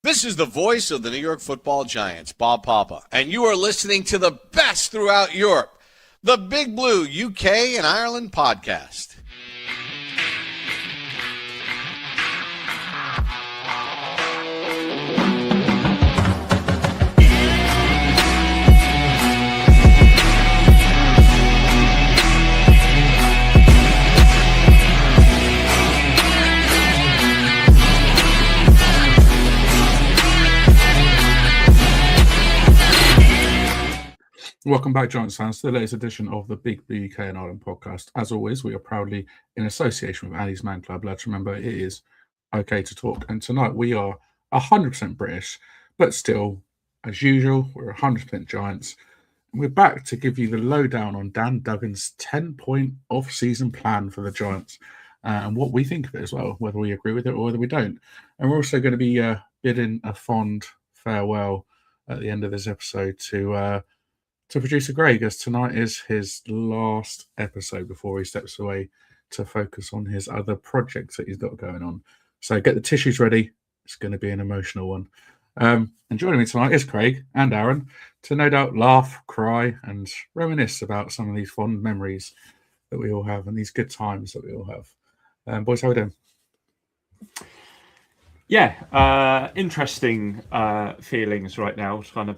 This is the voice of the New York Football Giants, Bob Papa, and you are listening to the best throughout Europe, the Big Blue UK and Ireland podcast. Welcome back, Giants fans, to the latest edition of the Big Blue UK and Ireland podcast. As always, we are proudly in association with Annie's Man Club. Let's remember it is okay to talk. And tonight we are 100% British, but still, as usual, we're 100% Giants. And we're back to give you the lowdown on Dan Duggan's 10-point off-season plan for the Giants and what we think of it as well, whether we agree with it or whether we don't. And we're also going to be bidding a fond farewell at the end of this episode to producer Greg, as tonight is his last episode before he steps away to focus on his other projects that he's got going on. So get the tissues ready. It's going to be an emotional one. And joining me tonight is Craig and Aaron to no doubt laugh, cry, and reminisce about some of these fond memories that we all have and these good times that we all have. Boys, how are we doing? Yeah, interesting feelings right now. It's kind of,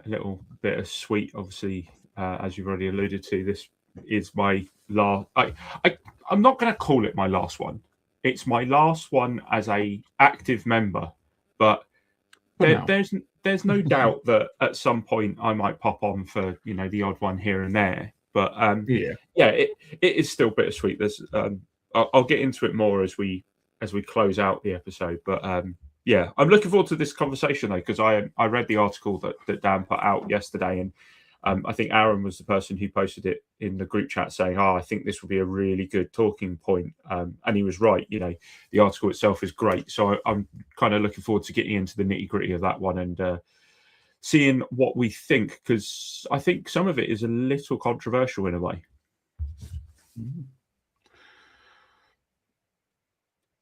a little bit of sweet, obviously, as you've already alluded to. This is my last. I'm not going to call it my last one. It's my last one as a active member, but there's no doubt that at some point I might pop on for the odd one here and there. But it is still bittersweet. There's I'll get into it more as we close out the episode, but I'm looking forward to this conversation though, because I read the article that Dan put out yesterday, and I think Aaron was the person who posted it in the group chat saying, I think this will be a really good talking point, and he was right. The article itself is great, so I'm kind of looking forward to getting into the nitty gritty of that one and seeing what we think, because I think some of it is a little controversial in a way. Mm-hmm.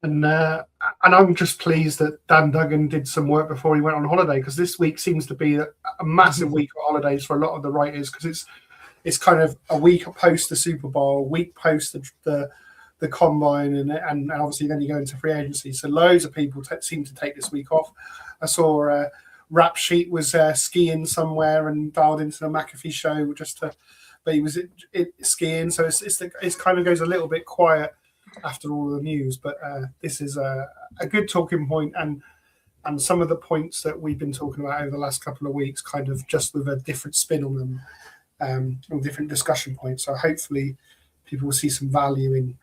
And I'm just pleased that Dan Duggan did some work before he went on holiday, because this week seems to be a massive week of holidays for a lot of the writers, because it's kind of a week post the Super Bowl, a week post the combine, and obviously then you go into free agency. So loads of people seem to take this week off. I saw Rap Sheet was skiing somewhere and dialed into the McAfee show but he was skiing. So it's kind of goes a little bit quiet after all of the news, but this is a good talking point, and some of the points that we've been talking about over the last couple of weeks, kind of just with a different spin on them, and different discussion points. So hopefully people will see some value in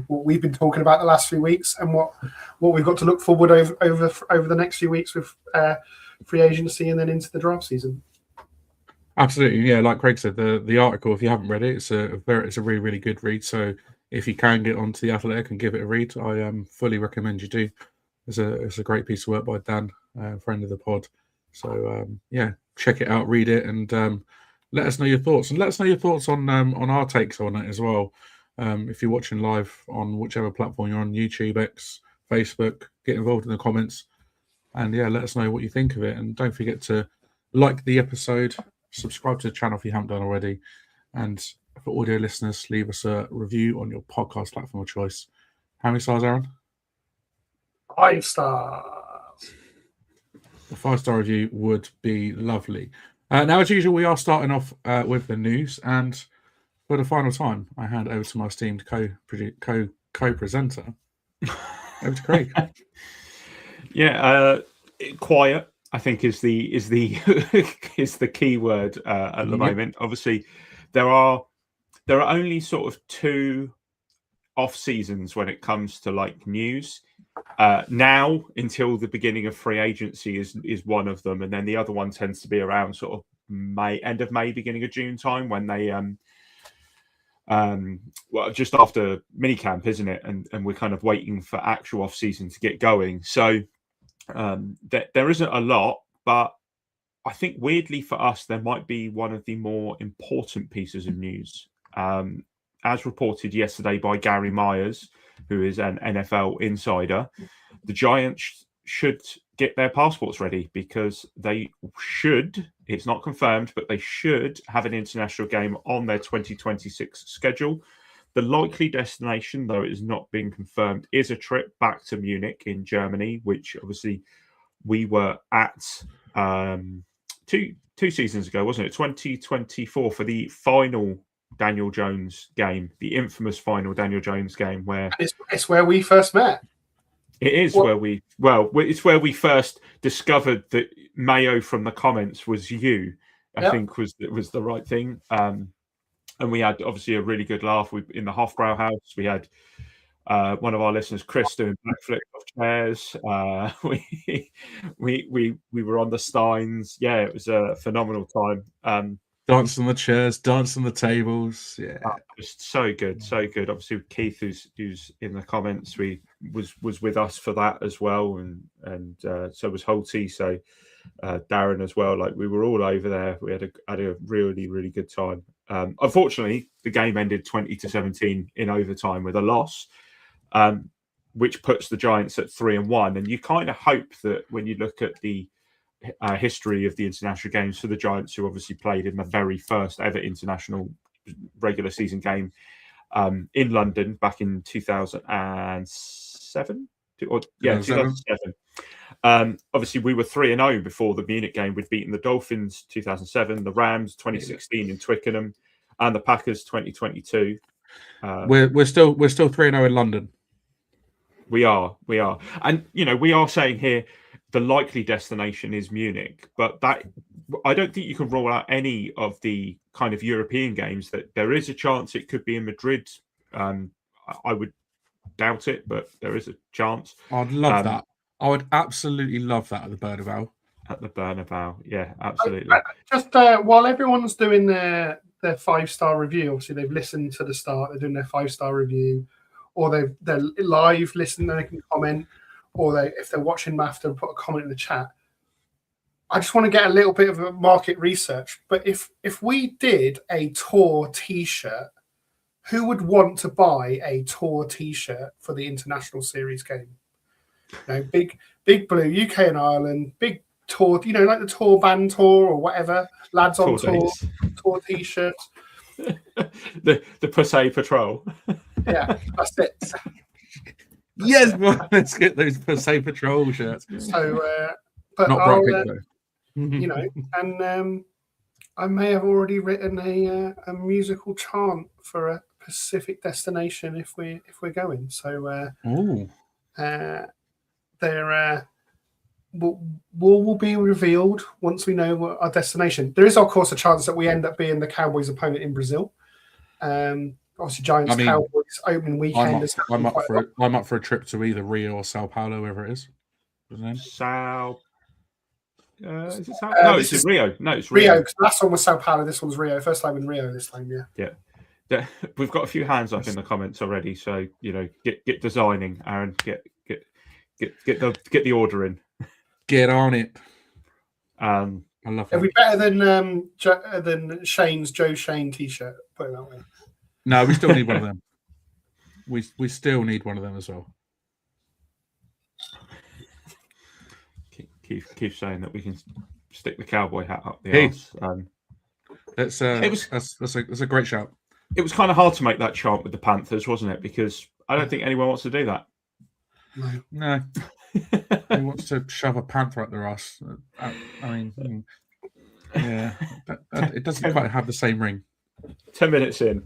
what we've been talking about the last few weeks, and what we've got to look forward over the next few weeks with free agency and then into the draft season. Absolutely, yeah. Like Craig said, the article, if you haven't read it, it's a really, really good read. So if you can get onto The Athletic and give it a read, I fully recommend you do. It's a great piece of work by Dan, friend of the pod. So check it out, read it, and let us know your thoughts. And let us know your thoughts on our takes on it as well. If you're watching live on whichever platform you're on, YouTube, X, Facebook, get involved in the comments. And let us know what you think of it. And don't forget to like the episode, subscribe to the channel if you haven't done already, and for audio listeners, leave us a review on your podcast platform of choice. How many stars, Aaron? 5 stars. A 5-star review would be lovely. Now, as usual, we are starting off with the news, and for the final time, I hand over to my esteemed co-presenter, over to Craig. Quiet, I think, is the is the key word at the moment. Obviously, there are only sort of 2 off seasons when it comes to like news. Now until the beginning of free agency is one of them, and then the other one tends to be around sort of end of May, beginning of June time, when they just after minicamp, isn't it? And we're kind of waiting for actual off season to get going. So there isn't a lot, but I think weirdly for us, there might be one of the more important pieces of news. As reported yesterday by Gary Myers, who is an NFL insider, the Giants should get their passports ready, because they should, it's not confirmed, but they should have an international game on their 2026 schedule. The likely destination, though it has not been confirmed, is a trip back to Munich in Germany, which obviously we were at two seasons ago, wasn't it? 2024 for the final Daniel Jones game, the infamous final Daniel Jones game, where it's where we first met. It is it's where we first discovered that Mayo from the comments was you. I think was the right thing. And we had obviously a really good laugh. In the Hofbrau house, we had one of our listeners, Chris, doing backflips off chairs. We were on the Steins. Yeah, it was a phenomenal time. Dancing on the chairs, dancing on the tables. Yeah, just so good, so good. Obviously, Keith, who's in the comments, was with us for that as well, and so was Holty. So Darren as well. Like, we were all over there. We had a really, really good time. Unfortunately, the game ended 20-17 in overtime with a loss, which puts the Giants at 3-1. And you kind of hope that when you look at the history of the international games for the Giants, who obviously played in the very first ever international regular season game in London back in 2007. 2007. Obviously, we were 3-0 before the Munich game. We'd beaten the Dolphins 2007, the Rams 2016 in Twickenham, and the Packers 2022. We're still 3-0 in London. We are, and we are saying here the likely destination is Munich, but that I don't think you can rule out any of the kind of European games. That there is a chance it could be in Madrid. I would doubt it, but there is a chance. I'd love that. I would absolutely love that at the Bernabeu. At the Bernabeu, yeah, absolutely. Just while everyone's doing their 5-star review, obviously they've listened to the start, they're doing their 5-star review, or they're live listening, they can comment, or if they're watching MAFTA, put a comment in the chat. I just want to get a little bit of a market research. But if we did a tour T-shirt, who would want to buy a tour T-shirt for the international series game? Big Blue, UK and Ireland, big tour, like the tour band tour or whatever, lads on tour T-shirts. the Pussy Patrol. Yeah, that's it. Yes, well, let's get those Pussy Patrol shirts. So, but not I'll, Brad Pitt, and I may have already written a musical chant for a Pacific destination if we're going. So, there will be revealed once we know what our destination. There is, of course, a chance that we end up being the Cowboys' opponent in Brazil. Obviously, Cowboys opening weekend. I'm up for a trip to either Rio or Sao Paulo, wherever it is. What's his name? Is it Sao? No, it's Rio. No, it's Rio. Because last one was Sao Paulo. This one's Rio. First time in Rio. This time, yeah. We've got a few hands up in the comments already. So get designing, Aaron. Get the order in. Get on it. I love that. Are we better than Shane's Joe Shane T-shirt? Put it that way. No, we still need one of them. We still need one of them as well. Keep saying that we can stick the cowboy hat up the arse. That's a great shout. It was kind of hard to make that chant with the Panthers, wasn't it? Because I don't think anyone wants to do that. No. Who wants to shove a panther up their ass? I mean, yeah, it doesn't quite have the same ring. 10 minutes in.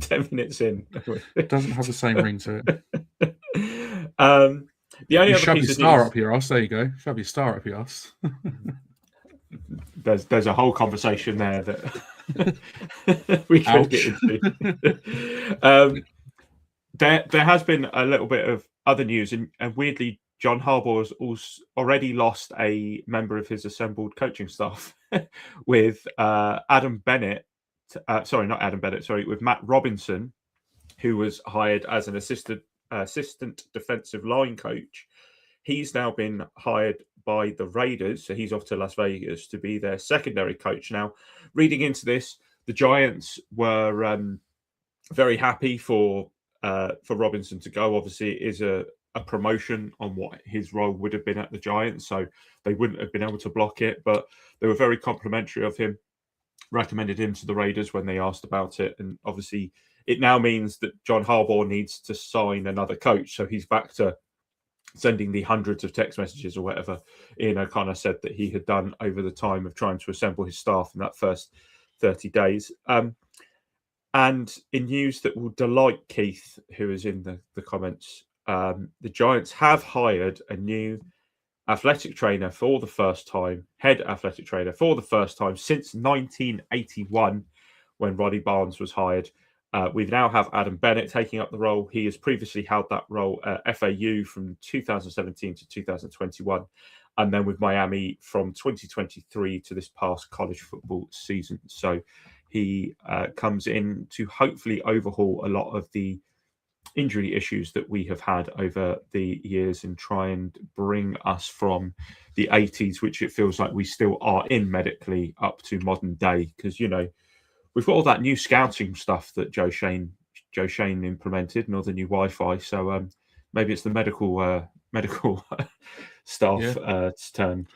10 minutes in. It doesn't have the same ring to it. The only other shove piece your of star news... up your ass. There you go. Shove your star up your ass. There's a whole conversation there that we could get into. There has been a little bit of other news, and weirdly, John Harbaugh has also already lost a member of his assembled coaching staff with Adam Bennett. Sorry, not Adam Bennett. Sorry, with Matt Robinson, who was hired as an assistant defensive line coach. He's now been hired by the Raiders, so he's off to Las Vegas to be their secondary coach. Now, reading into this, the Giants were very happy for Robinson to go. Obviously, it is a promotion on what his role would have been at the Giants, so they wouldn't have been able to block it. But they were very complimentary of him, recommended him to the Raiders when they asked about it. And obviously, it now means that John Harbaugh needs to sign another coach. So he's back to sending the hundreds of text messages or whatever Ian O'Connor said that he had done over the time of trying to assemble his staff in that first 30 days. And in news that will delight Keith, who is in the comments, the Giants have hired a new athletic trainer for the first time, head athletic trainer for the first time since 1981, when Roddy Barnes was hired. We now have Adam Bennett taking up the role. He has previously held that role at FAU from 2017 to 2021, and then with Miami from 2023 to this past college football season. So he comes in to hopefully overhaul a lot of the injury issues that we have had over the years and try and bring us from the 80s, which it feels like we still are in medically, up to modern day. Because, you know, we've got all that new scouting stuff that Joe Shane implemented and all the new Wi-Fi. So maybe it's the medical staff's turn.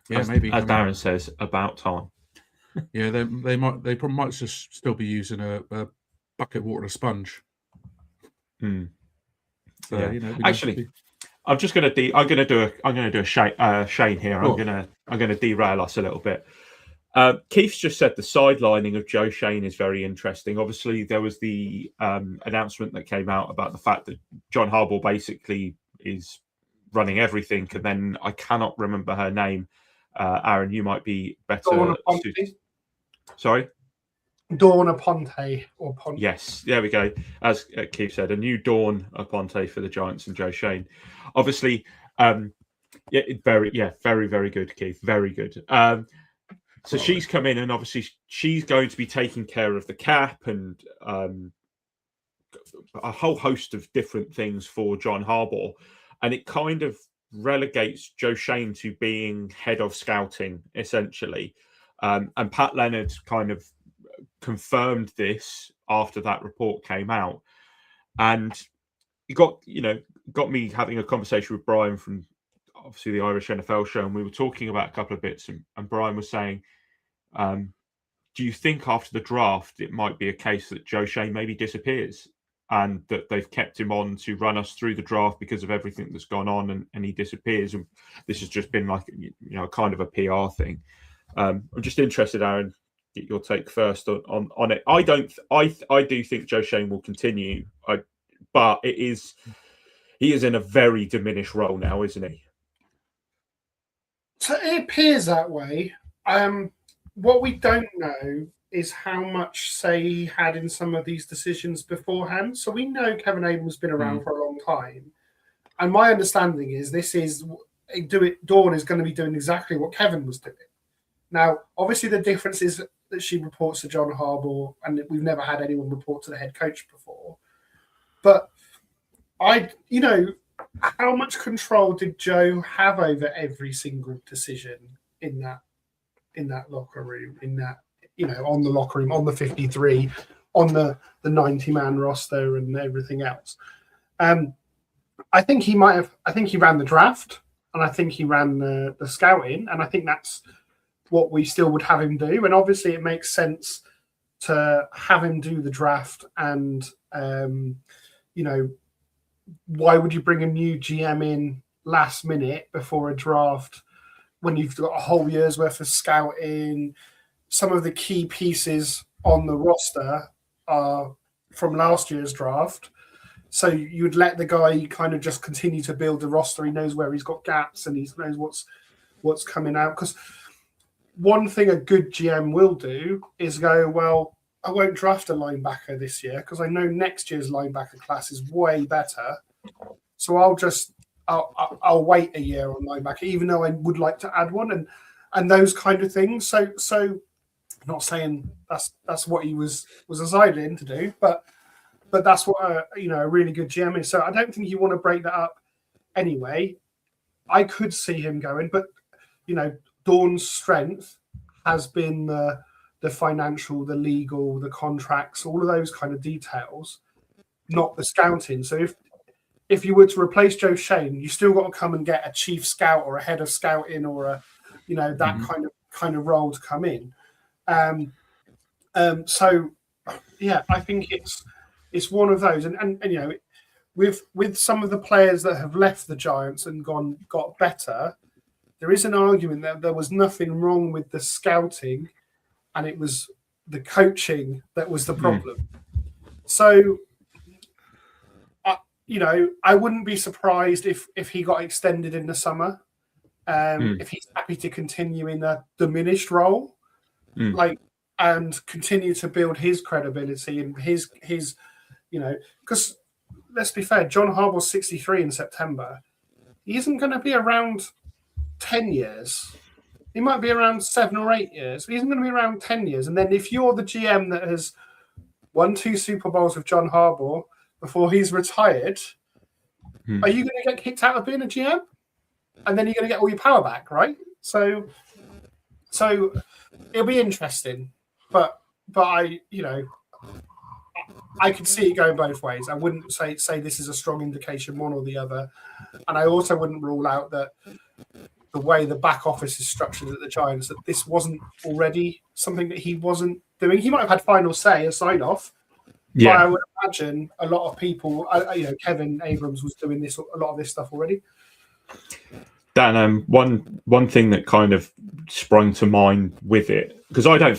Yeah, maybe. As Darren says, about time. Yeah, they probably might just still be using a bucket water and a sponge. So, yeah. You know, actually, I'm going to do a Shane here. Cool. I'm going to derail us a little bit. Keith's just said the sidelining of Joe Shane is very interesting. Obviously, there was the announcement that came out about the fact that John Harbaugh basically is running everything, and then I cannot remember her name. Aaron, you might be better. Sorry? Dawn Aponte or Ponte. Yes, there we go. As Keith said, a new Dawn Aponte for the Giants and Joe Shane. Obviously, very, very good, Keith. Very good. So she's come in, and obviously she's going to be taking care of the cap and a whole host of different things for John Harbaugh. And it kind of relegates Joe Shane to being head of scouting, essentially. And Pat Leonard kind of confirmed this after that report came out. And it got me having a conversation with Brian from obviously the Irish NFL show, and we were talking about a couple of bits, and Brian was saying, do you think after the draft it might be a case that Joe Shane maybe disappears and that they've kept him on to run us through the draft because of everything that's gone on, and he disappears, and this has just been like, you know, kind of a PR thing? I'm just interested, Aaron, get your take first on it. I do think Joe Shane will continue, but he is in a very diminished role now, isn't he? So it appears that way. What we don't know is how much say he had in some of these decisions beforehand. So we know Kevin Abel's been around for a long time. And my understanding is Dawn is going to be doing exactly what Kevin was doing. Now, obviously the difference is that she reports to John Harbaugh, and we've never had anyone report to the head coach before. But how much control did Joe have over every single decision in that locker room, on the locker room, on the 53, on the 90-man roster and everything else? I think he ran the draft, and I think he ran the scouting, and I think that's what we still would have him do. And obviously it makes sense to have him do the draft, and why would you bring a new GM in last minute before a draft when you've got a whole year's worth of scouting? Some of the key pieces on the roster are from last year's draft. So you'd let the guy kind of just continue to build the roster. He knows where he's got gaps, and he knows what's coming out. Because one thing a good GM will do is go, well, I won't draft a linebacker this year because I know next year's linebacker class is way better. So I'll wait a year on linebacker, even though I would like to add one, and those kind of things. So I'm not saying that's what he was decided in to do, but that's what a really good GM is. So I don't think you want to break that up anyway. I could see him going, but Dawn's strength has been the financial, the legal, the contracts, all of those kind of details. not the scouting. So if you were to replace Joe Shane, you still got to come and get a chief scout or a head of scouting or a, that kind of role to come in. So yeah, I think it's one of those, and with some of the players that have left the Giants and got better, there is an argument that there was nothing wrong with the scouting, and it was the coaching that was the problem. So, I wouldn't be surprised if he got extended in the summer, if he's happy to continue in a diminished role, and continue to build his credibility and his because let's be fair, John Harbaugh's 63 in September. He isn't going to be around 10 years. He might be around 7 or 8 years. He isn't going to be around 10 years. And then if you're the GM that has won 2 Super Bowls with John Harbaugh before he's retired, are you going to get kicked out of being a GM? And then you're going to get all your power back, right? So it'll be interesting. But I could see it going both ways. I wouldn't say this is a strong indication one or the other. And I also wouldn't rule out that the way the back office is structured at the Giants, that this wasn't already something that he wasn't doing. He might have had final say, a sign-off. Yeah. But I would imagine a lot of people, Kevin Abrams was doing a lot of this stuff already. Dan, one thing that kind of sprung to mind with it, because I don't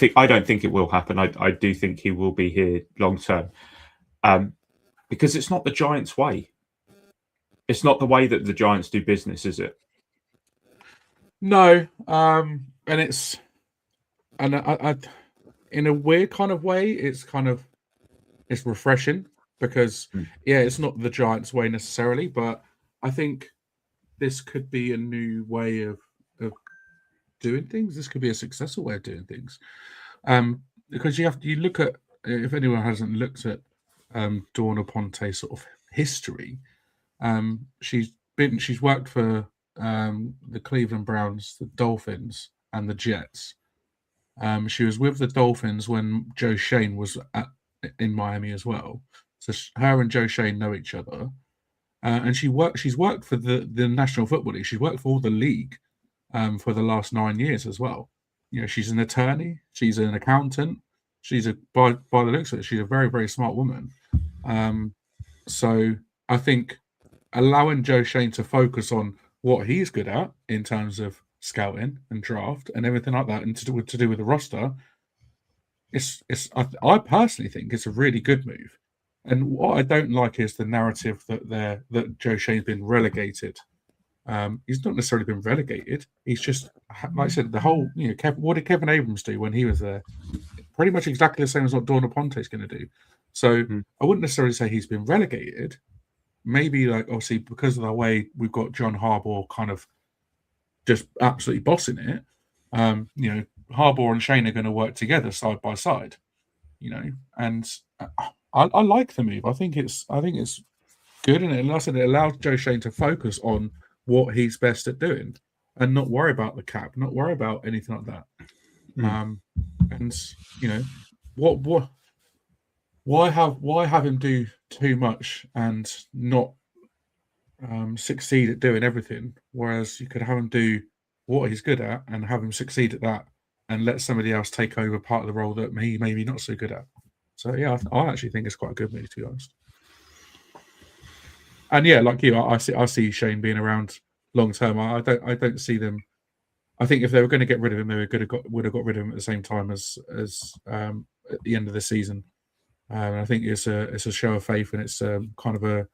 think it will happen. I do think he will be here long term, because it's not the Giants' way. It's not the way that the Giants do business, is it? No, and it's I in a weird kind of way, it's refreshing because it's not the Giants' way necessarily, but I think this could be a new way of doing things. This could be a successful way of doing things, because you look at, if anyone hasn't looked at Dawn Aponte's sort of history, she's worked for the Cleveland Browns, the Dolphins, and the Jets. She was with the Dolphins when Joe Shane was in Miami as well. So her and Joe Shane know each other. And she's worked for the National Football League. She's worked for all the league for the last 9 years as well. She's an attorney. She's an accountant. By the looks of it, she's a very, very smart woman. So I think allowing Joe Shane to focus on what he's good at in terms of scouting and draft and everything like that, and to do with the roster, I personally think it's a really good move. And what I don't like is the narrative that Joe Shane's been relegated. He's not necessarily been relegated. He's just, like I said, the whole, what did Kevin Abrams do when he was there? Pretty much exactly the same as what Dawn Aponte is going to do. So I wouldn't necessarily say he's been relegated. Maybe, obviously, because of the way we've got John Harbaugh kind of just absolutely bossing it, Harbaugh and Shane are going to work together side by side, and I like the move. I think it's good, and it allows Joe Shane to focus on what he's best at doing, and not worry about the cap, not worry about anything like that. And why have him do too much and not succeed at doing everything? Whereas you could have him do what he's good at and have him succeed at that, and let somebody else take over part of the role that he maybe not so good at. So yeah, I actually think it's quite a good move, to be honest. And yeah, like you, I see Shane being around long term. I don't see them. I think if they were going to get rid of him, they would have got rid of him at the same time as at the end of the season. I think it's a show of faith, and it's kind of a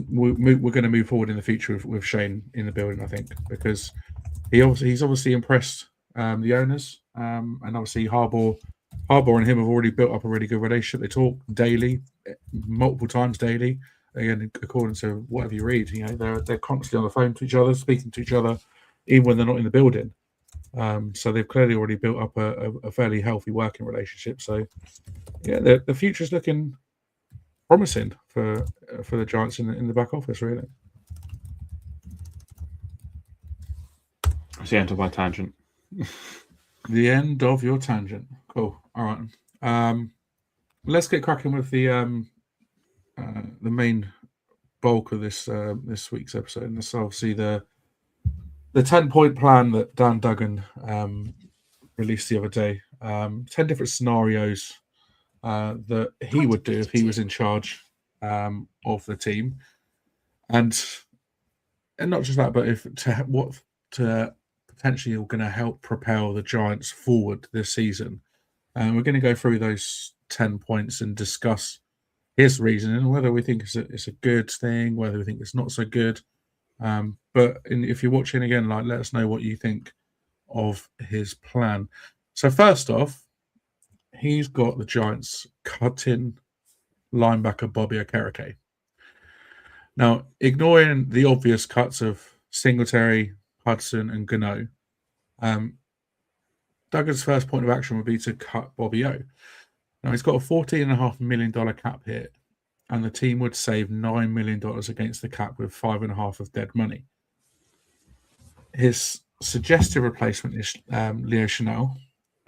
we're going to move forward in the future with Shane in the building. I think because he's obviously impressed the owners, and obviously Harbaugh and him have already built up a really good relationship. They talk daily, multiple times daily. Again, according to whatever you read, they're constantly on the phone to each other, speaking to each other, even when they're not in the building. So they've clearly already built up a fairly healthy working relationship. So yeah, the future's looking promising for the Giants in the back office, really. That's the end of my tangent. The end of your tangent. Cool. All right. Let's get cracking with the main bulk of this week's episode, and that's obviously the 10-point plan that Dan Duggan released the other day. 10 different scenarios that he would do if he was in charge of the team, and not just that, but what potentially are going to help propel the Giants forward this season. We're going to go through those 10 points and discuss his reasoning, whether we think it's a good thing, whether we think it's not so good. But if you're watching again, let us know what you think of his plan. So first off, he's got the Giants cutting linebacker Bobby Okereke. Now, ignoring the obvious cuts of Singletary, Hudson, and Gano, Duggan's first point of action would be to cut Bobby O. Now, he's got a $14.5 million cap hit, and the team would save $9 million against the cap with $5.5 million of dead money. His suggested replacement is Leo Chanel,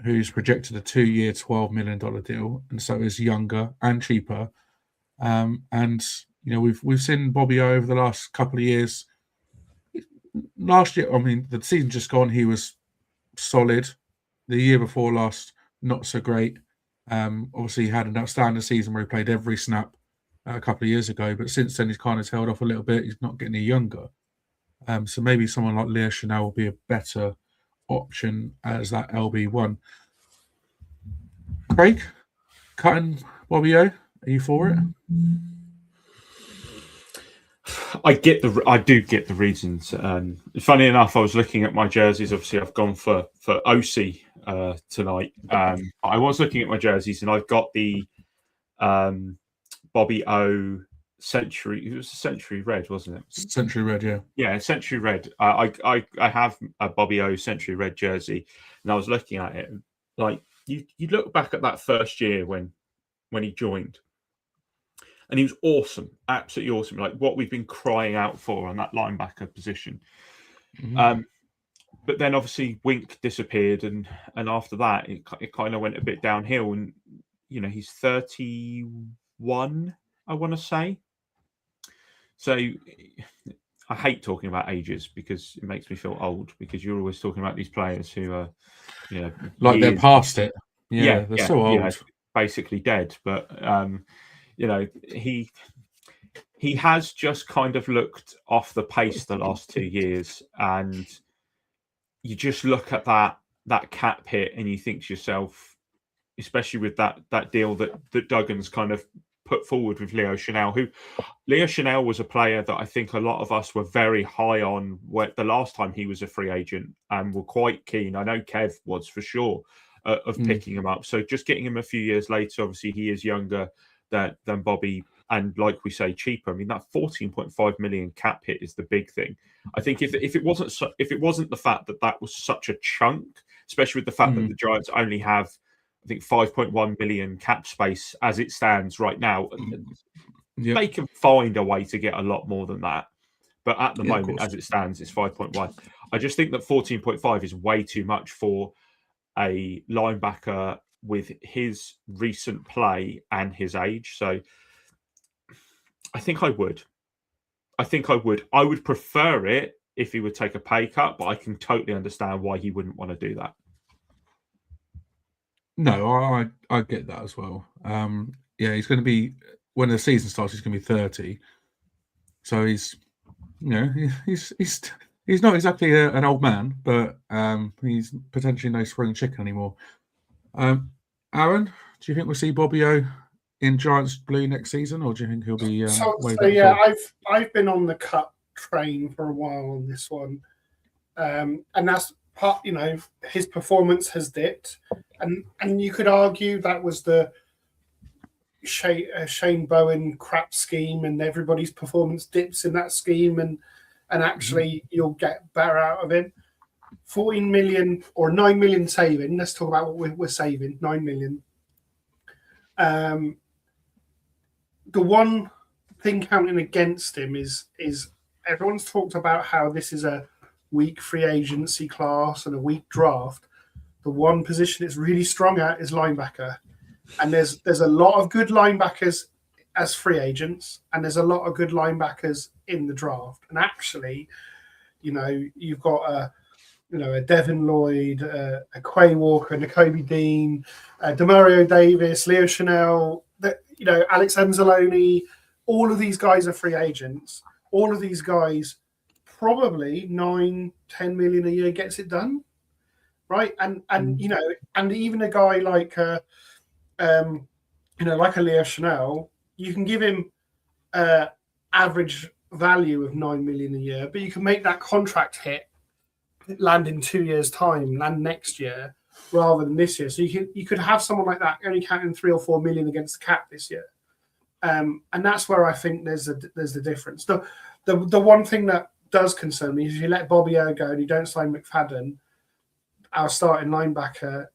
who's projected a 2-year, $12 million deal, and so is younger and cheaper. And we've seen Bobby O over the last couple of years. Last year, the season just gone, he was solid. The year before last, not so great. Obviously, he had an outstanding season where he played every snap a couple of years ago, but since then he's kind of tailed off a little bit. He's not getting any younger. So maybe someone like Leo Chanel will be a better option as that LB1. Craig, cutting Bobby O, are you for it? I do get the reasons. Funny enough, I was looking at my jerseys. Obviously, I've gone for OC tonight. I was looking at my jerseys, and I've got the Bobby O Century. It was a Century Red, wasn't it? Century Red, yeah. Yeah, Century Red. I have a Bobby O Century Red jersey, and I was looking at it. Like you look back at that first year when he joined. And he was awesome, absolutely awesome. Like what we've been crying out for on that linebacker position. Mm-hmm. But then obviously Wink disappeared, and after that it kind of went a bit downhill. And he's 31, I want to say. So I hate talking about ages because it makes me feel old. Because you're always talking about these players who are, like they're past it. Yeah, they're so old, basically dead. But he has just kind of looked off the pace the last 2 years, and you just look at that cap hit and you think to yourself, especially with that deal that Duggan's kind of put forward with Leo Chanel, Leo Chanel was a player that I think a lot of us were very high on the last time he was a free agent, and were quite keen. I know Kev was for sure of picking him up. So just getting him a few years later, obviously he is younger than Bobby, and like we say, cheaper. I mean, that 14.5 million cap hit is the big thing. I think if it wasn't the fact that was such a chunk, especially with the fact that the Giants only have, I think, 5.1 million cap space as it stands right now, they can find a way to get a lot more than that. But at the moment, as it stands, it's 5.1. I just think that 14.5 is way too much for a linebacker with his recent play and his age. So I think I would. I would prefer it if he would take a pay cut, but I can totally understand why he wouldn't want to do that. No, I get that as well. He's going to be, when the season starts, he's going to be 30. So he's not exactly an old man, but he's potentially no spring chicken anymore. Aaron, do you think we'll see Bobby O in Giants blue next season, or do you think he'll be? I've been on the cut train for a while on this one, and that's part. His performance has dipped, and you could argue that was the Shane Bowen crap scheme, and everybody's performance dips in that scheme, and actually you'll get better out of him. 14 million or 9 million saving. Let's talk about what we're saving. 9 million. The one thing counting against him is everyone's talked about how this is a weak free agency class and a weak draft. The one position it's really strong at is linebacker. And there's a lot of good linebackers as free agents, and there's a lot of good linebackers in the draft. And actually, you've got a Devin Lloyd, a Quay Walker, Nakobe Dean, Demario Davis, Leo Chanel, Alex Anzalone. All of these guys are free agents. All of these guys probably 9-10 million a year gets it done, right? And even a guy like like a Leo Chanel, you can give him average value of 9 million a year, but you can make that contract hit land in 2 years' time, land next year rather than this year. So you could have someone like that only counting 3 or 4 million against the cap this year, and that's where I think there's the difference. The one thing that does concern me is if you let Bobby O go and you don't sign McFadden, our starting linebacker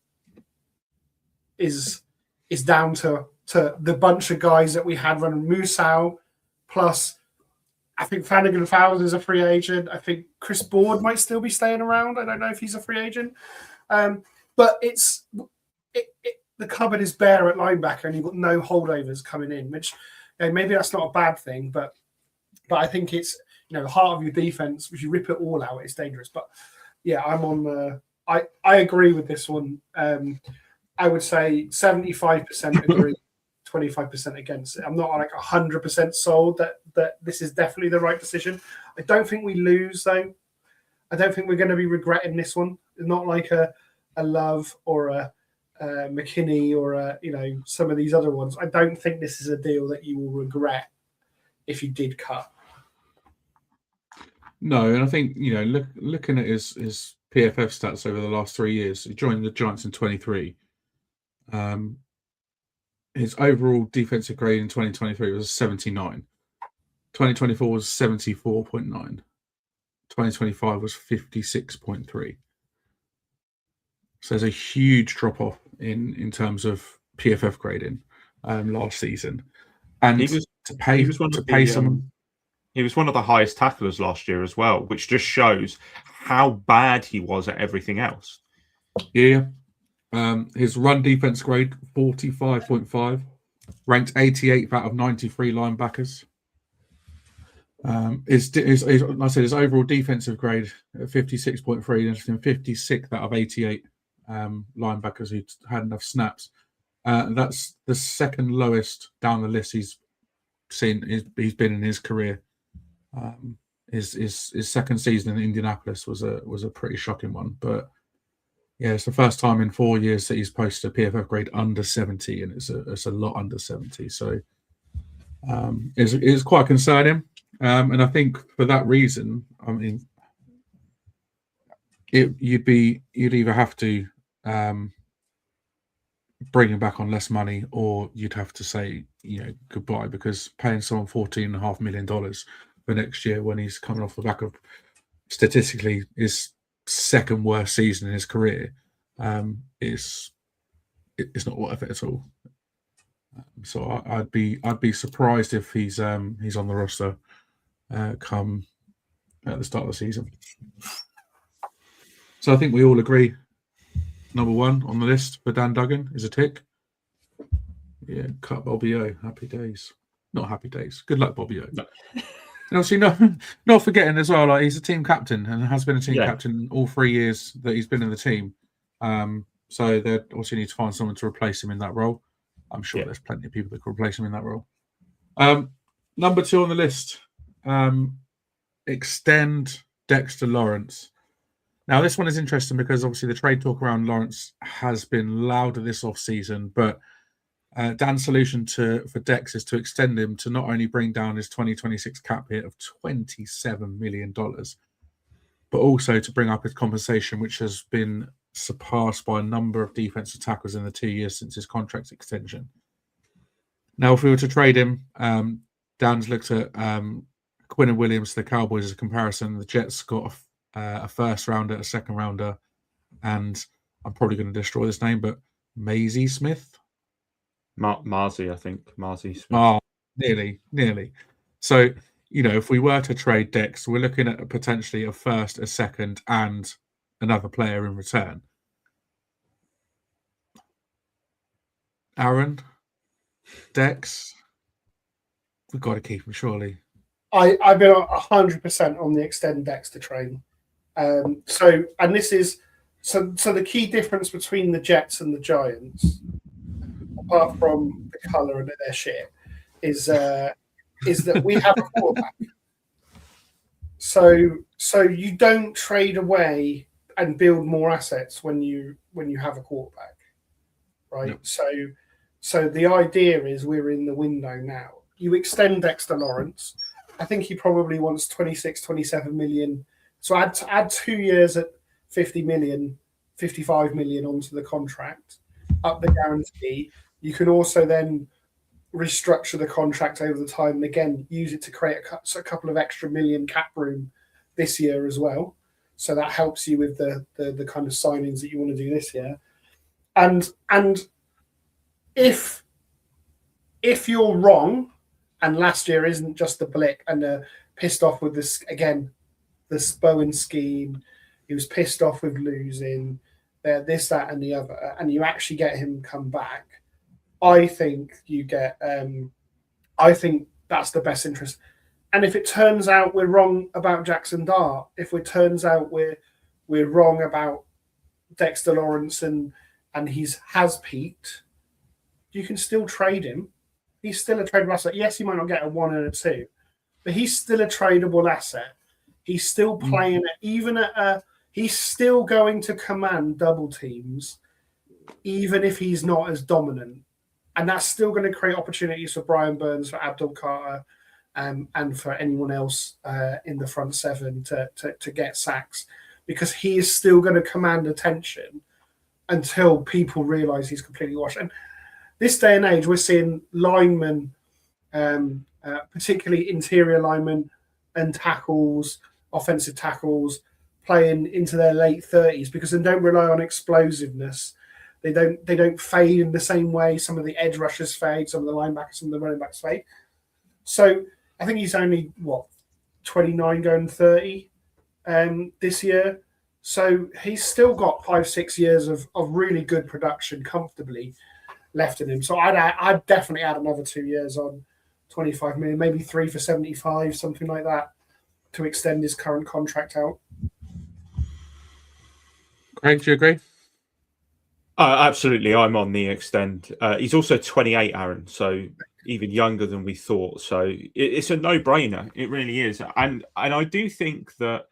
is down to the bunch of guys that we had running Musau, plus I think Flanagan Fowles is a free agent. I think Chris Board might still be staying around. I don't know if he's a free agent. But the cupboard is bare at linebacker and you've got no holdovers coming in, which maybe that's not a bad thing, but I think it's the heart of your defense. If you rip it all out, it's dangerous. But yeah, I'm on the. I agree with this one. I would say 75% agree, 25% against it. I'm not like 100% sold that this is definitely the right decision. I don't think we lose though. I don't think we're going to be regretting this one. It's not like a Love or a McKinney or some of these other ones. I don't think this is a deal that you will regret if you did cut. No, and I think looking at his PFF stats over the last 3 years, he joined the Giants in 23. His overall defensive grade in 2023 was 79. 2024 was 74.9. 2025 was 56.3. So there's a huge drop off in terms of PFF grading last season, and he was one of the highest tacklers last year as well, which just shows how bad he was at everything else. Yeah. His run defense grade 45.5, ranked 88th out of 93 linebackers. His overall defensive grade at 56.3, and 56th out of 88 linebackers who had enough snaps. That's the second lowest down the list he's been in his career. His second season in Indianapolis was a pretty shocking one, but yeah, it's the first time in 4 years that he's posted a PFF grade under 70, and it's a lot under 70. So it's quite concerning, and I think for that reason, I mean, you'd either have to bring him back on less money, or you'd have to say goodbye, because paying someone $14.5 million for next year when he's coming off the back of statistically his second worst season in his career it's not worth it at all. So I'd be surprised if he's on the roster come at the start of the season. So I think we all agree number one on the list for Dan Duggan is a tick. Yeah, cut Bobby O. Happy days. Not happy days. Good luck, Bobby O. No. And obviously, not forgetting as well, like he's a team captain and has been a team captain all 3 years that he's been in the team. So they also need to find someone to replace him in that role. I'm sure there's plenty of people that could replace him in that role. Number 2 on the list, extend Dexter Lawrence. Now, this one is interesting because obviously the trade talk around Lawrence has been louder this offseason, but Dan's solution for Dex is to extend him to not only bring down his 2026 cap hit of $27 million, but also to bring up his compensation, which has been surpassed by a number of defensive tackles in the 2 years since his contract extension. Now, if we were to trade him, Dan's looked at Quinnen Williams to the Cowboys as a comparison. The Jets got a first rounder, a second rounder, and I'm probably going to destroy this name, but Maisie Smith? Marzi, I think. Marzi Smith. Oh, nearly. So, if we were to trade Dex, we're looking at potentially a first, a second, and another player in return. Aaron, Dex, we've got to keep him, surely. I've been 100% on the extend Dexter train. So the key difference between the Jets and the Giants, apart from the colour and their shit, is that we have a quarterback. So you don't trade away and build more assets when you have a quarterback, right? Yep. So the idea is we're in the window now. You extend Dexter Lawrence. I think he probably wants 26, 27 million. So add 2 years at 50 million, 55 million onto the contract, up the guarantee. You can also then restructure the contract over the time and again use it to create a couple of extra million cap room this year as well. So that helps you with the kind of signings that you want to do this year. And if you're wrong, and last year isn't just the blip and pissed off with this again, the Bowen scheme, he was pissed off with losing, this, that, and the other, and you actually get him come back, I think you get. I think that's the best interest. And if it turns out we're wrong about Jackson Dart, if it turns out we're wrong about Dexter Lawrence and has peaked, you can still trade him. He's still a tradable asset. Yes, he might not get a 1 and a 2, but he's still a tradable asset. He's still playing he's still going to command double teams, even if he's not as dominant. And that's still going to create opportunities for Brian Burns, for Abdul Carter, and for anyone else in the front seven to get sacks, because he is still going to command attention until people realise he's completely washed. And this day and age, we're seeing linemen, particularly interior linemen and tackles, offensive tackles, playing into their late 30s because they don't rely on explosiveness. They don't fade in the same way some of the edge rushers fade, some of the linebackers, some of the running backs fade. So I think he's only 29 going 30 this year. So he's still got 5-6 years of really good production comfortably left in him. So I'd definitely add another 2 years on 25 million, maybe 3 for 75, something like that, to extend his current contract out. Craig, do you agree? Absolutely, I'm on the extend. He's also 28, Aaron, so even younger than we thought. So it's a no-brainer. It really is. And I do think that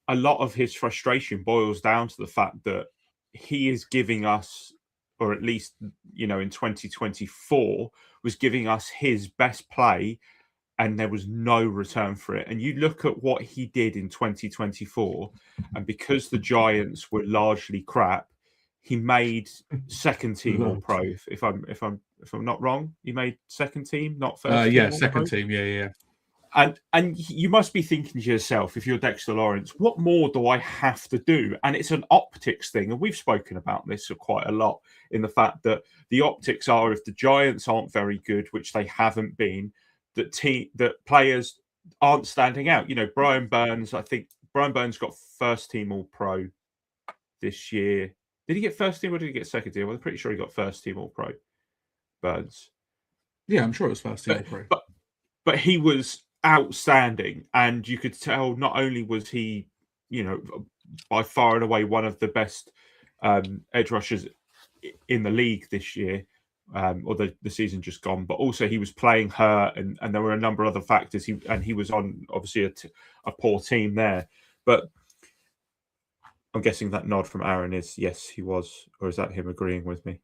a lot of his frustration boils down to the fact that he is giving us, or at least, in 2024, was giving us his best play, and there was no return for it. And you look at what he did in 2024, and because the Giants were largely crap, he made second team or pro. If I'm not wrong, he made second team, not first. Yeah, second team. Yeah. And you must be thinking to yourself, if you're Dexter Lawrence, what more do I have to do? And it's an optics thing, and we've spoken about this quite a lot, in the fact that the optics are, if the Giants aren't very good, which they haven't been, that players aren't standing out. Brian Burns. I think Brian Burns got first team All Pro this year. Did he get first team or did he get second team? I'm pretty sure he got first team All Pro. Burns. Yeah, I'm sure it was first team All Pro. But he was outstanding, and you could tell not only was he, by far and away one of the best edge rushers in the league this year, or the season just gone, but also he was playing hurt, and there were a number of other factors. He was on obviously a poor team there, but I'm guessing that nod from Aaron is yes, he was, or is that him agreeing with me?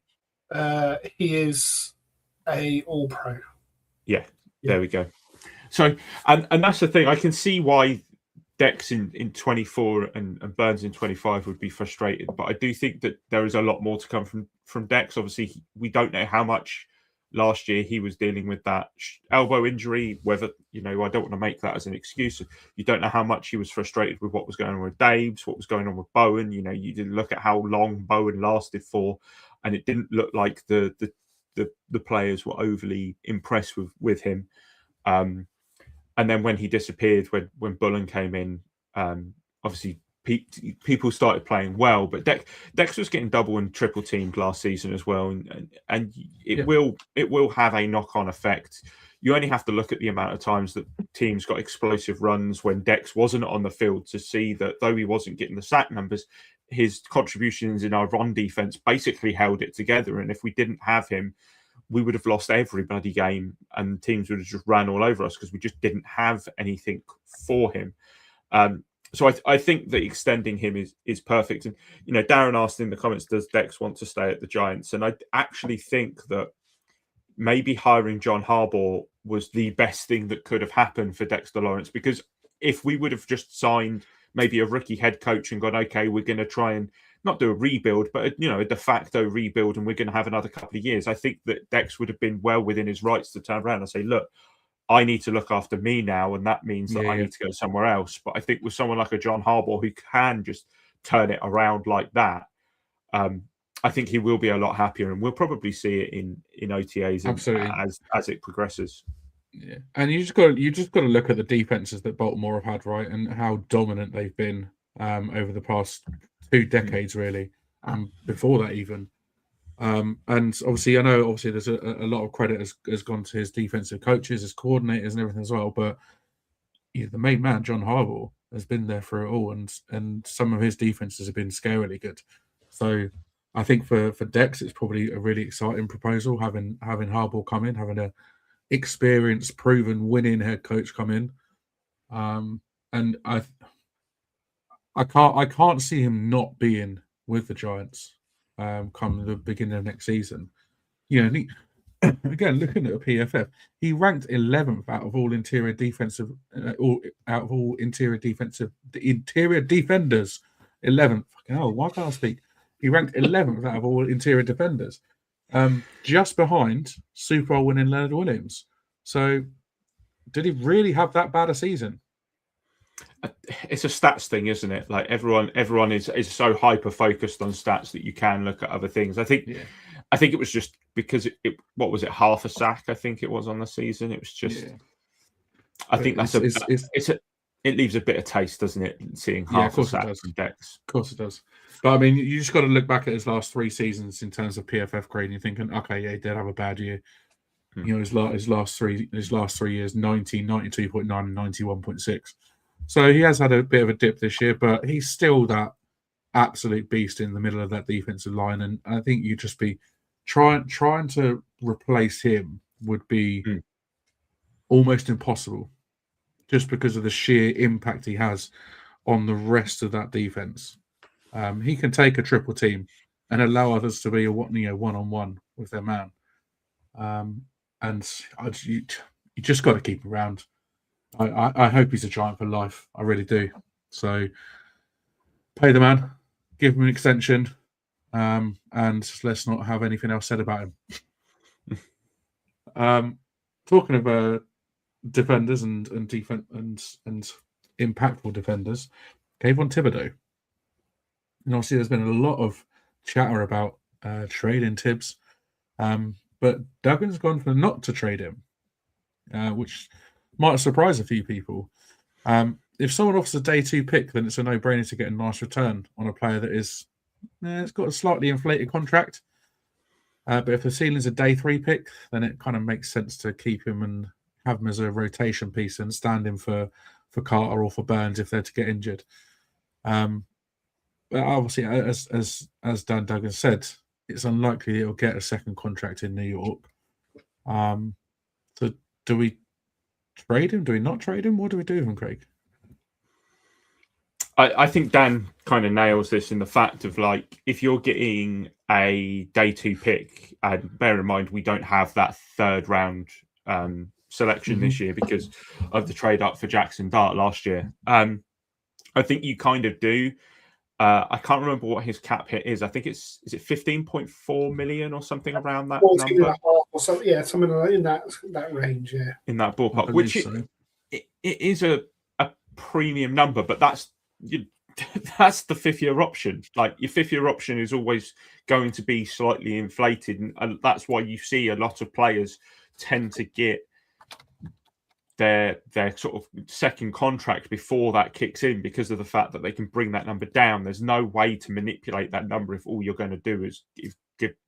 He is a All Pro. Yeah, there we go. So, and that's the thing. I can see why Dex in 24 and Burns in 25 would be frustrated, but I do think that there is a lot more to come from Dex. Obviously, we don't know how much last year he was dealing with that elbow injury, whether, I don't want to make that as an excuse. You don't know how much he was frustrated with what was going on with Daves, what was going on with Bowen. You did look at how long Bowen lasted for, and it didn't look like the players were overly impressed with him. And then when he disappeared, when Bullen came in, obviously people started playing well, but Dex was getting double and triple teamed last season as well, and it will have a knock-on effect. You only have to look at the amount of times that teams got explosive runs when Dex wasn't on the field to see that though he wasn't getting the sack numbers, his contributions in our run defense basically held it together. And if we didn't have him, we would have lost every bloody game and teams would have just ran all over us because we just didn't have anything for him. So I think that extending him is perfect. And, Darren asked in the comments, does Dex want to stay at the Giants? And I actually think that maybe hiring John Harbaugh was the best thing that could have happened for Dexter Lawrence, because if we would have just signed maybe a rookie head coach and gone, okay, we're going to try and not do a rebuild, but a de facto rebuild, and we're going to have another couple of years, I think that Dex would have been well within his rights to turn around and say, look, I need to look after me now, and that means that I need to go somewhere else. But I think with someone like a John Harbaugh who can just turn it around like that, I think he will be a lot happier, and we'll probably see it in OTAs as it progresses. Yeah, and you just got to look at the defenses that Baltimore have had, right, and how dominant they've been over the past 2 decades, really, before that even. And obviously, I know there's a lot of credit has gone to his defensive coaches, his coordinators, and everything as well. But the main man, John Harbaugh, has been there for it all, and some of his defenses have been scarily good. So I think for Dex, it's probably a really exciting proposal having Harbaugh come in, having a experienced, proven, winning head coach come in, and I can't see him not being with the Giants come the beginning of next season. And again, looking at a PFF, he ranked 11th out of all interior defenders. 11th. Fucking hell, why can't I speak? He ranked 11th out of all interior defenders. Just behind Super Bowl winning Leonard Williams. So, did he really have that bad a season? It's a stats thing, isn't it? Like everyone is so hyper focused on stats that you can look at other things. I think it was just because it what was it, half a sack? I think it was on the season. It was just. Yeah. I think it leaves a bit of taste, doesn't it? Seeing half a sack from Dex. Of course it does. But I mean, you just got to look back at his last 3 seasons in terms of PFF grading, thinking, okay, yeah, he did have a bad year. His last three years, 90, 92.9, and 91.6. So he has had a bit of a dip this year, but he's still that absolute beast in the middle of that defensive line. And I think you just be trying to replace him would be almost impossible, just because of the sheer impact he has on the rest of that defense. He can take a triple team and allow others to be a one-on-one with their man. And you just got to keep him around. I hope he's a Giant for life. I really do. So pay the man, give him an extension, and let's not have anything else said about him. Talking of defenders and defense and impactful defenders, Kayvon Thibodeau. And obviously, there's been a lot of chatter about trading Tibbs, but Duggan's gone for not to trade him, which might surprise a few people. If someone offers a day 2 pick, then it's a no-brainer to get a nice return on a player that is, it's got a slightly inflated contract. But if the ceiling's a day 3 pick, then it kind of makes sense to keep him and have him as a rotation piece and stand in for Carter or for Burns if they're to get injured. But obviously, as Dan Duggan said, it's unlikely he'll get a second contract in New York. So do we trade him? Do we not trade him? What do we do with him, Craig? I think Dan kind of nails this in the fact of, like, if you're getting a day 2 pick, and bear in mind we don't have that 3rd round selection this year because of the trade up for Jackson Dart last year. I think you kind of do. I can't remember what his cap hit is. I think is it 15.4 million or something around that number? Or something, yeah, something in that range, yeah. In that ballpark, which it is a premium number, but that's the 5th-year option. Like, your 5th-year option is always going to be slightly inflated, and that's why you see a lot of players tend to get their sort of second contract before that kicks in, because of the fact that they can bring that number down. There's no way to manipulate that number if all you're going to do is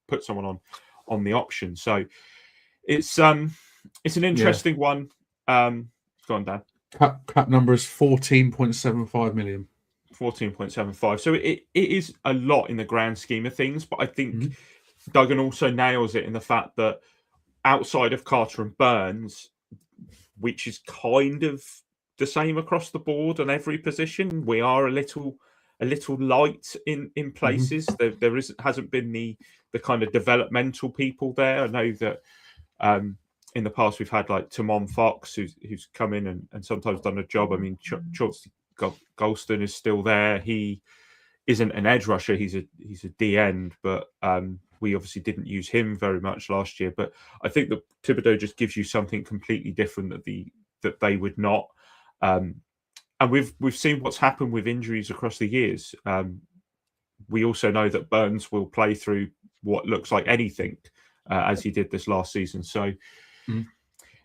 put someone on the option. So it's an interesting one. Go on, Dan. Cap number is 14.75 million. 14.75. So it is a lot in the grand scheme of things, but I think Duggan also nails it in the fact that outside of Carter and Burns, which is kind of the same across the board on every position, we are a little light in places. There hasn't been the kind of developmental people there. I know that in the past we've had like Timon Fox who's come in and sometimes done a job. I mean, Chauncey Golston is still there. He isn't an edge rusher. He's a D end, but we obviously didn't use him very much last year. But I think that Thibodeau just gives you something completely different that they would not. And we've seen what's happened with injuries across the years. We also know that Burns will play through what looks like anything, as he did this last season. So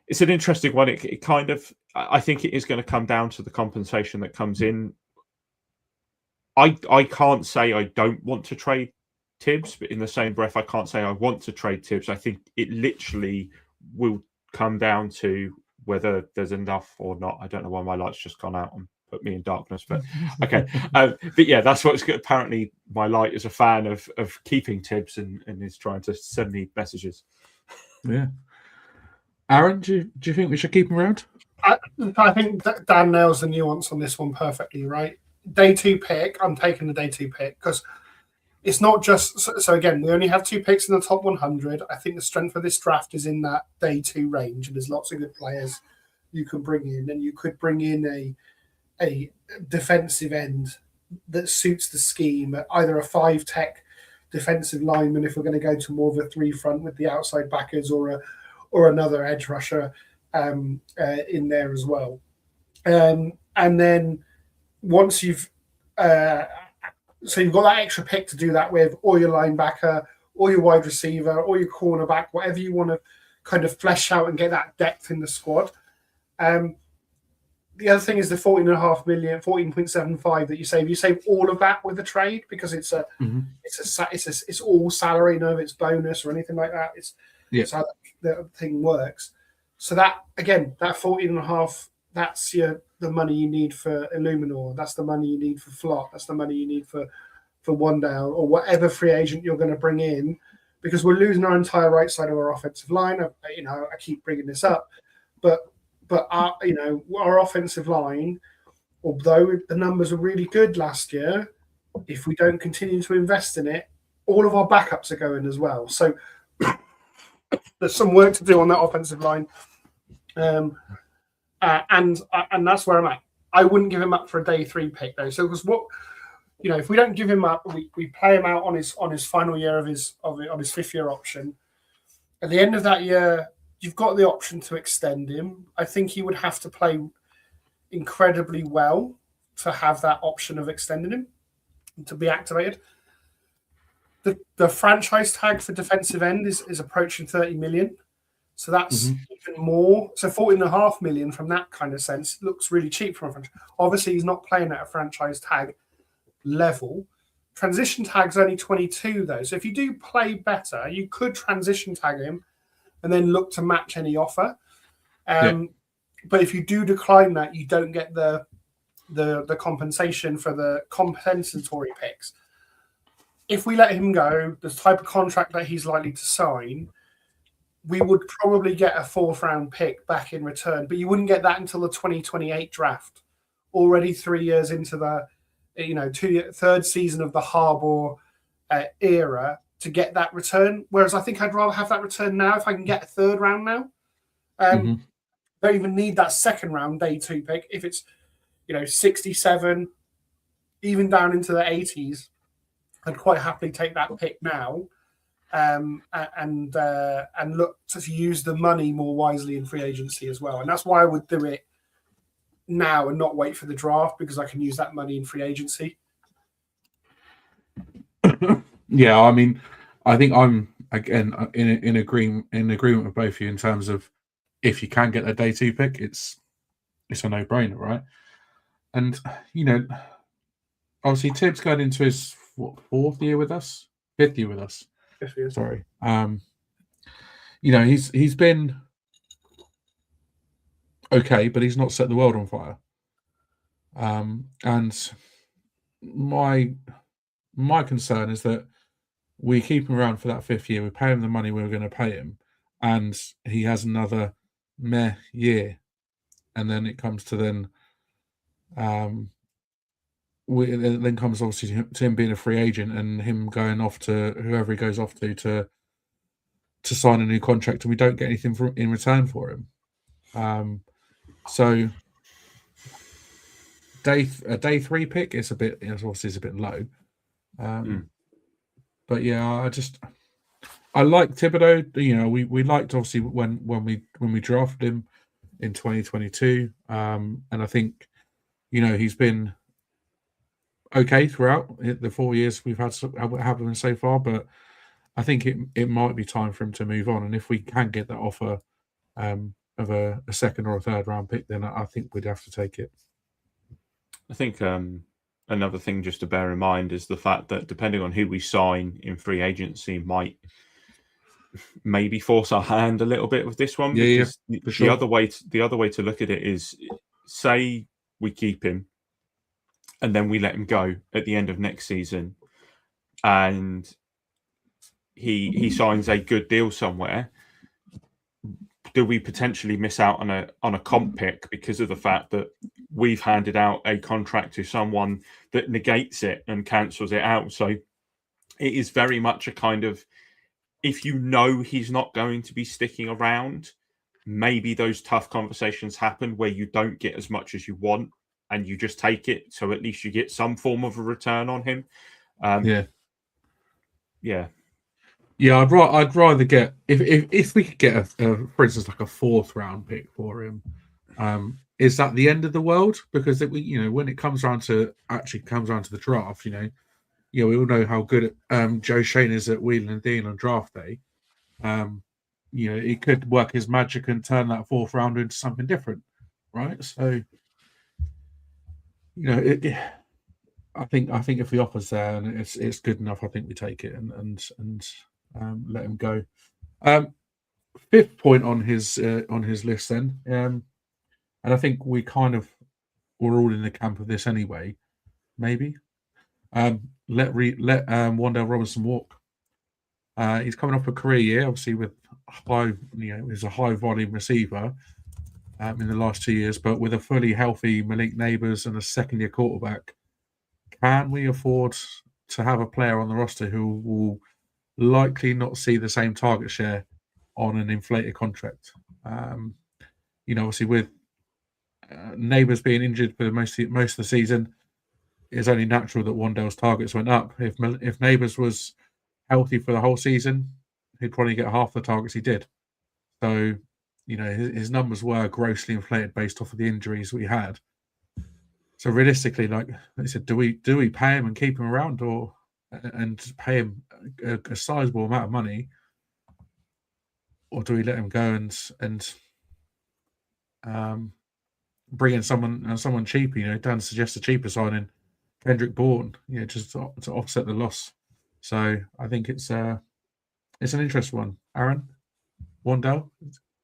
it's an interesting one. It kind of, I think it is going to come down to the compensation that comes in. I can't say I don't want to trade Tibbs, but in the same breath, I can't say I want to trade Tibbs. I think it literally will come down to whether there's enough or not. I don't know why my light's just gone out and put me in darkness, but okay. But yeah, that's what's good. Apparently my light is a fan of keeping Tibbs and is trying to send me messages. Yeah. Aaron, do you think we should keep him around? I think Dan nails the nuance on this one perfectly, right? Day 2 pick, I'm taking the day 2 pick because it's not just... So again, we only have 2 picks in the top 100. I think the strength of this draft is in that day 2 range, and there's lots of good players you can bring in, and you could bring in a defensive end that suits the scheme, either a 5-tech defensive lineman if we're going to go to more of a 3 front with the outside backers, or another edge rusher in there as well. And then once you've so you've got that extra pick to do that with, or your linebacker, or your wide receiver, or your cornerback, whatever you want to kind of flesh out and get that depth in the squad. The other thing is the 14.5 million, 14.75 that you save. You save all of that with the trade because it's all salary, none of it's bonus or anything like that. It's how the thing works. So that, again, that 14.5, that's the money you need for Illuminor. That's the money you need for Flott. That's the money you need for Wandale or whatever free agent you're going to bring in, because we're losing our entire right side of our offensive line. I keep bringing this up, but our offensive line, although the numbers are really good last year, if we don't continue to invest in it, all of our backups are going as well. So there's some work to do on that offensive line. And that's where I'm at. I wouldn't give him up for a day 3 pick though. So because if we don't give him up, we play him out on his final year on his 5th year option. At the end of that year, you've got the option to extend him. I think he would have to play incredibly well to have that option of extending him to be activated. The franchise tag for defensive end is approaching 30 million. So that's even more. So 14.5 million from that kind of sense looks really cheap from a franchise. Obviously, he's not playing at a franchise tag level. Transition tag's only 22 though. So if you do play better, you could transition tag him and then look to match any offer. But if you do decline that, you don't get the compensation for the compensatory picks. If we let him go, the type of contract that he's likely to sign, we would probably get a 4th round pick back in return, but you wouldn't get that until the 2028 draft, already 3 years into the 3rd season of the Harbour era to get that return. Whereas I think I'd rather have that return now if I can get a 3rd round now. Don't even need that 2nd round day 2 pick. If it's 67, even down into the 80s, I'd quite happily take that pick now, and look to use the money more wisely in free agency as well. And that's why I would do it now and not wait for the draft, because I can use that money in free agency. Yeah, I think I'm again in agreement with both of you in terms of if you can get a day 2 pick, it's a no-brainer, right? And obviously Tibbs going into his 4th year with us, 5th year with us. 5th year. Sorry. He's been okay, but he's not set the world on fire. And my concern is that we keep him around for that 5th year. We pay him the money we were going to pay him, and he has another meh year, and then it comes to then comes obviously to him being a free agent and him going off to whoever he goes off to sign a new contract, and we don't get anything in return for him. So a day 3 pick is obviously a bit low. But yeah, I like Thibodeau. We liked obviously when we drafted him in 2022, and I think he's been okay throughout the 4 years we've had him so far. But I think it might be time for him to move on, and if we can get that offer of a 2nd or a 3rd round pick, then I think we'd have to take it. I think another thing just to bear in mind is the fact that depending on who we sign in free agency might maybe force our hand a little bit with this one. Because sure. the other way to look at it is, say we keep him and then we let him go at the end of next season, and he signs a good deal somewhere. Do we potentially miss out on a comp pick because of the fact that we've handed out a contract to someone that negates it and cancels it out? So it is very much a kind of, if he's not going to be sticking around, maybe those tough conversations happen where you don't get as much as you want and you just take it. So at least you get some form of a return on him. Yeah, I'd rather get if we could get for instance, like a 4th round pick for him. Is that the end of the world? Because when it comes around to the draft, we all know how good Joe Shane is at wheeling and dealing on draft day. He could work his magic and turn that 4th round into something different, right? So, I think if the offer's there and it's good enough, I think we take it and let him go. 5th point on his list then, and I think we kind of were all in the camp of this anyway. Maybe let Wan'Dale Robinson walk. He's coming off a career year, obviously with he's a high volume receiver in the last 2 years, but with a fully healthy Malik Neighbors and a 2nd-year quarterback, can we afford to have a player on the roster who will likely not see the same target share on an inflated contract? Obviously with Neighbors being injured for most of the season, it's only natural that Wan'Dale's targets went up. If Neighbors was healthy for the whole season, he'd probably get half the targets he did. So, his numbers were grossly inflated based off of the injuries we had. So realistically, like I said, do we pay him and keep him around, and pay him a sizable amount of money, or do we let him go and bring in someone cheap? Dan suggests a cheaper signing, Kendrick Bourne, just to offset the loss. So I think it's an interesting one. Aaron, Wan'Dale,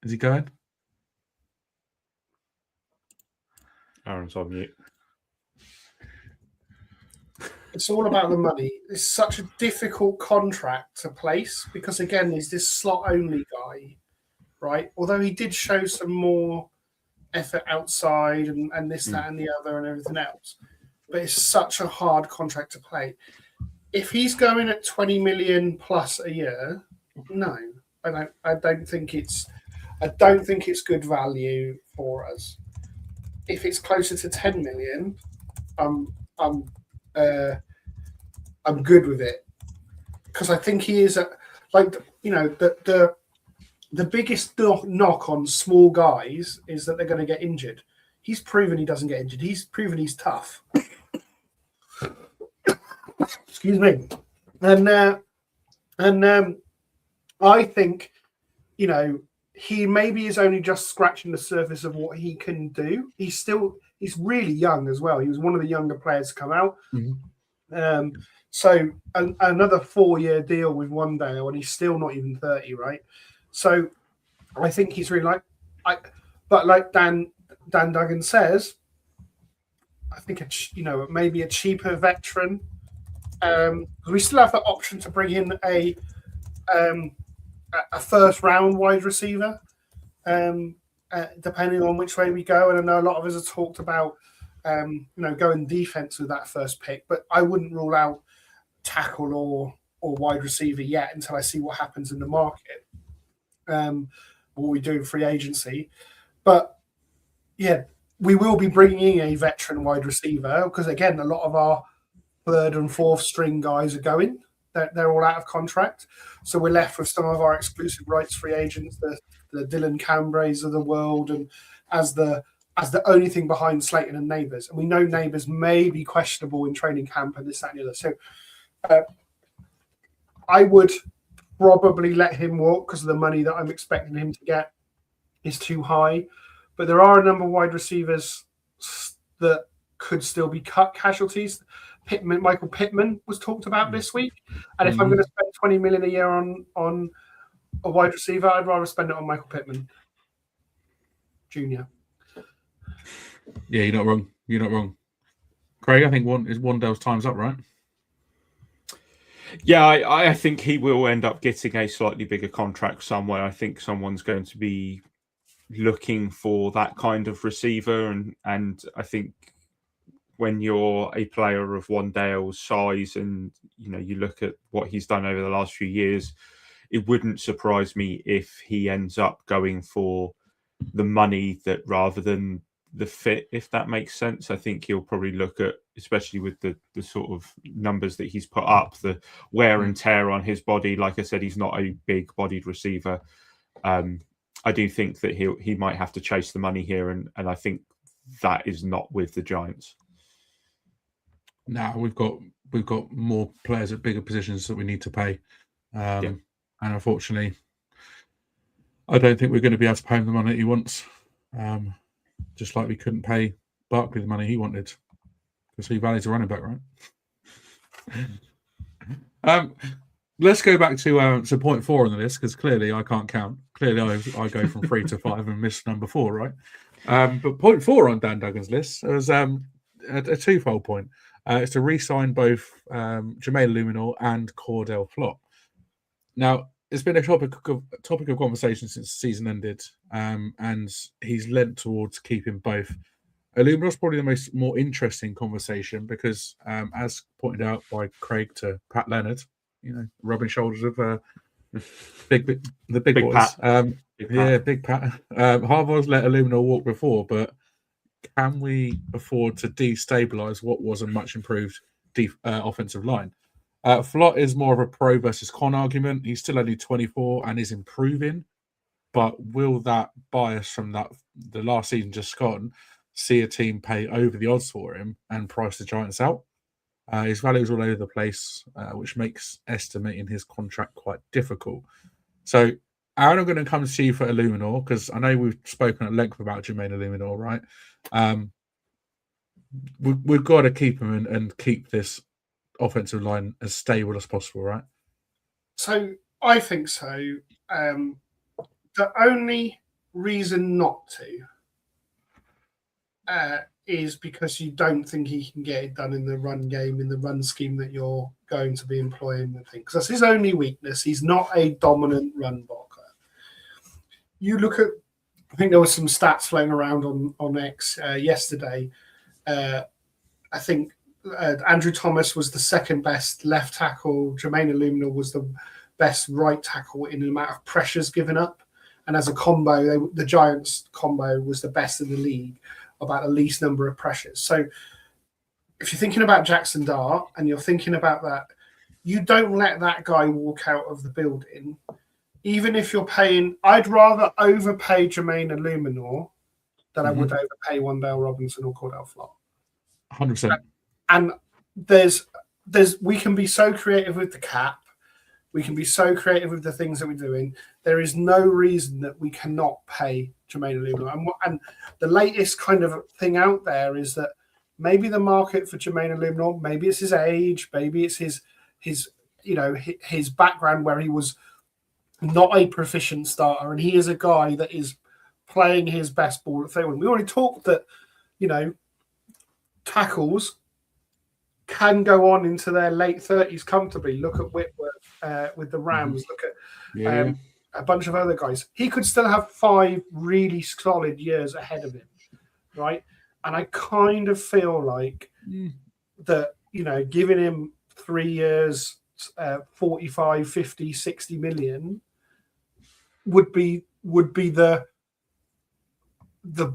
is he going? Aaron's on mute. It's all about the money. It's such a difficult contract to place because, again, he's this slot-only guy, right? Although he did show some more effort outside and this, that, and the other and everything else. But it's such a hard contract to play. If he's going at 20 million plus a year, no, I don't think it's good value for us. If it's closer to 10 million, I'm good with it because I think he is the biggest knock on small guys is that they're going to get injured. He's proven he doesn't get injured. He's proven he's tough. Excuse me, and I think he maybe is only just scratching the surface of what he can do. He's really young as well. He was one of the younger players to come out. Mm-hmm. So another 4-year deal with Wandale, and he's still not even 30, right? So I think he's really but like Dan Duggan says, I think maybe a cheaper veteran. We still have the option to bring in a first round wide receiver, depending on which way we go. And I know a lot of us have talked about going defense with that first pick, but I wouldn't rule out tackle or wide receiver yet until I see what happens in the market, what we do in free agency. But yeah, we will be bringing in a veteran wide receiver because, again, a lot of our third and fourth string guys are going. They're all out of contract. So we're left with some of our exclusive rights free agents, the Dylan Cambrays of the world, and as the only thing behind Slayton and Neighbours. And we know Neighbours may be questionable in training camp and this, that, and the other. So I would probably let him walk because the money that I'm expecting him to get is too high. But there are a number of wide receivers that could still be cut casualties. Michael Pittman was talked about this week. And if I'm going to spend $20 million a year on a wide receiver, I'd rather spend it on Michael Pittman Jr. Yeah, you're not wrong. You're not wrong. Craig, I think Wandale's time's up, right? Yeah, I think he will end up getting a slightly bigger contract somewhere. I think someone's going to be looking for that kind of receiver, and I think when you're a player of Wandale's size and you look at what he's done over the last few years, it wouldn't surprise me if he ends up going for the money that rather than the fit, if that makes sense. I think he'll probably look at, especially with the sort of numbers that he's put up, the wear and tear on his body. Like I said, he's not a big-bodied receiver. I do think that he might have to chase the money here, and I think that is not with the Giants. No, we've got more players at bigger positions that we need to pay, and unfortunately, I don't think we're going to be able to pay him the money he wants. Just like we couldn't pay Barkley the money he wanted because he values a running back, right? Let's go back to point 4 on the list because clearly I can't count. Clearly I go from 3 to 5 and miss number 4, right? But point 4 on Dan Duggan's list was a twofold point. It's to re-sign both Jermaine Luminor and Cordell Flott. Now, it's been a topic of conversation since the season ended, and he's lent towards keeping both. Luminor's probably the more interesting conversation because, as pointed out by Craig to Pat Leonard, rubbing shoulders with the big boys. Pat. Big Pat. Harvard's let Luminor walk before, but can we afford to destabilize what was a much improved offensive line? Flott is more of a pro versus con argument. He's still only 24 and is improving, but will that bias from the last season just gone see a team pay over the odds for him and price the Giants out? His value is all over the place, which makes estimating his contract quite difficult. So, Aaron, I'm going to come to you for Luminor because I know we've spoken at length about Jermaine Luminor, right? We've got to keep him and keep this offensive line as stable as possible, right? So I think so. The only reason not to is because you don't think he can get it done in the run game, in the run scheme that you're going to be employing. Because that's his only weakness. He's not a dominant run blocker. You look at, I think there were some stats floating around on X yesterday. I think Andrew Thomas was the second best left tackle. Jermaine Luminor was the best right tackle in the amount of pressures given up. And as a combo, the Giants combo was the best in the league about the least number of pressures. So if you're thinking about Jackson Dart and you're thinking about that, you don't let that guy walk out of the building. Even if you're paying, I'd rather overpay Jermaine Luminor than I would overpay Wandale Robinson or Cordell Flott. 100%. And we can be so creative with the cap We can be so creative with the things that we're doing. There is no reason that we cannot pay Jermaine Illuminor. And the latest kind of thing out there is that maybe the market for Jermaine Illuminor, maybe it's his age, maybe it's his background where he was not a proficient starter, and he is a guy that is playing his best ball at 31. We already talked that, tackles can go on into their late 30s comfortably. Look at Whitworth with the Rams. Look at a bunch of other guys. He could still have 5 really solid years ahead of him, right? And I kind of feel like that, giving him 3 years, 45, 50, 60 million would be the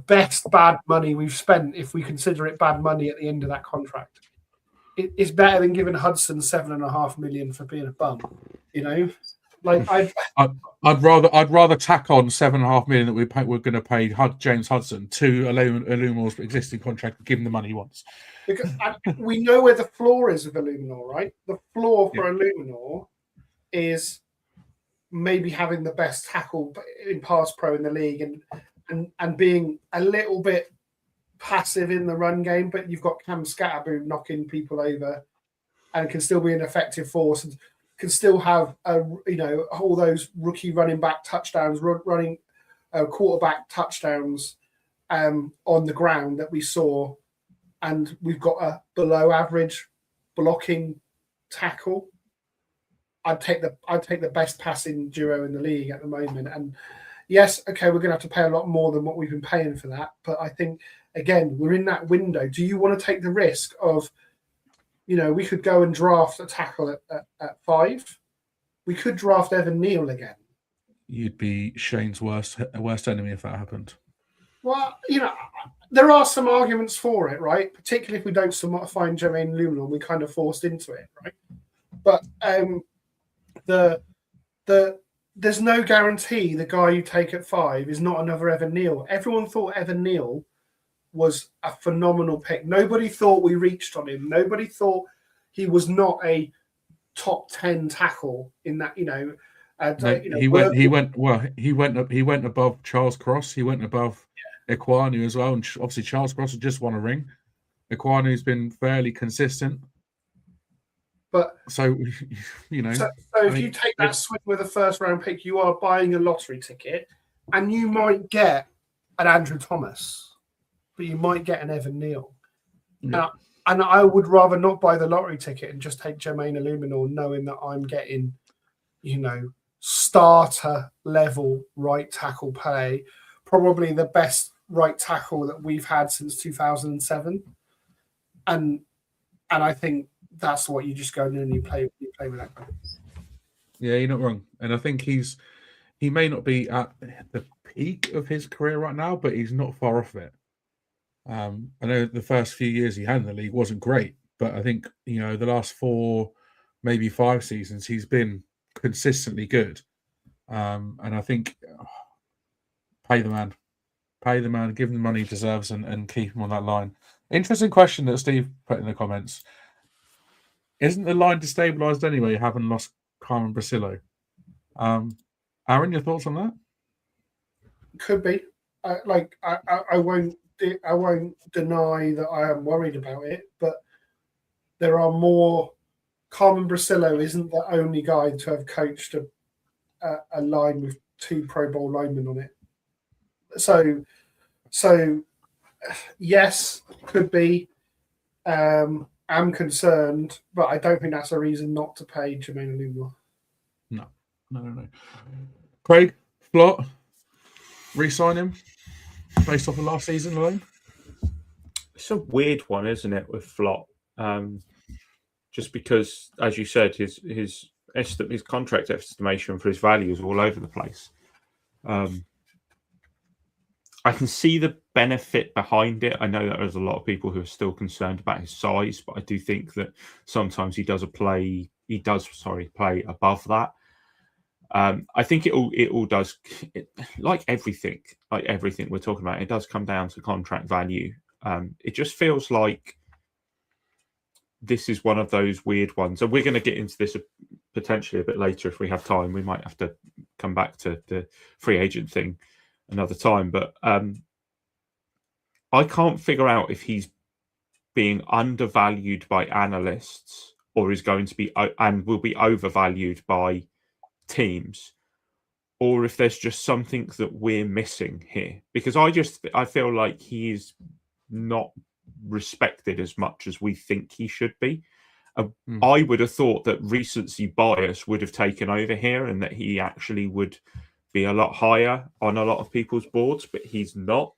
best bad money we've spent if we consider it bad money at the end of that contract. It's better than giving Hudson $7.5 million for being a bum, Like I'd rather tack on $7.5 million that we're going to pay James Hudson to Illuminor's existing contract and give him the money he wants. Because we know where the floor is of Illuminor, right? The floor for Illuminor is maybe having the best tackle in pass pro in the league and being a little bit passive in the run game, but you've got Cam Scatterboom knocking people over and can still be an effective force and can still have all those rookie running back touchdowns, running quarterback touchdowns on the ground that we saw, and we've got a below average blocking tackle. I'd take the best passing duo in the league at the moment. And yes, okay, we're going to have to pay a lot more than what we've been paying for that. But I think, again, we're in that window. Do you want to take the risk of, we could go and draft a tackle at 5. We could draft Evan Neal again. You'd be Shane's worst enemy if that happened. Well, there are some arguments for it, right? Particularly if we don't find Jermaine Illuminor, we're kind of forced into it, right? But there's no guarantee the guy you take at 5 is not another Evan Neal. Everyone thought Evan Neal was a phenomenal pick. Nobody thought we reached on him. Nobody thought he was not a top 10 tackle in that. He went above Charles Cross. He went above Ekwonu as well, and obviously Charles Cross has just won a ring. Ekwanu's been fairly consistent. But so if you take that swing with a first round pick, you are buying a lottery ticket, and you might get an Andrew Thomas, but you might get an Evan Neal. Yeah. And I would rather not buy the lottery ticket and just take Jermaine Illuminor, knowing that I'm getting, starter level right tackle play, probably the best right tackle that we've had since 2007, and I think that's what you just go in and you play with that guy. Yeah, you're not wrong. And I think he may not be at the peak of his career right now, but he's not far off it. I know the first few years he had in the league wasn't great, but I think, the last 4, maybe 5 seasons, he's been consistently good. And I think pay the man, give him the money he deserves and keep him on that line. Interesting question that Steve put in the comments. Isn't the line destabilised anyway, having lost Carmen Brasillo? Aaron, your thoughts on that? Could be. I won't deny that I am worried about it, but there are more. Carmen Brasillo isn't the only guy to have coached a line with 2 Pro Bowl linemen on it. So yes, could be. I'm concerned, but I don't think that's a reason not to pay Jermaine Illuminor. No. Craig, Flott, re-sign him based off of last season alone? It's a weird one, isn't it, with Flott? Just because, as you said, his contract estimation for his value is all over the place. I can see the benefit behind it. I know that there's a lot of people who are still concerned about his size, but I do think that sometimes he does play above that. I think it all does, like everything we're talking about, it does come down to contract value. It just feels like this is one of those weird ones, and we're going to get into this potentially a bit later if we have time. We might have to come back to the free agent thing another time. But I can't figure out if he's being undervalued by analysts or is going to be and will be overvalued by teams, or if there's just something that we're missing here. Because I feel like he's not respected as much as we think he should be. I would have thought that recency bias would have taken over here and that he actually would be a lot higher on a lot of people's boards, but he's not.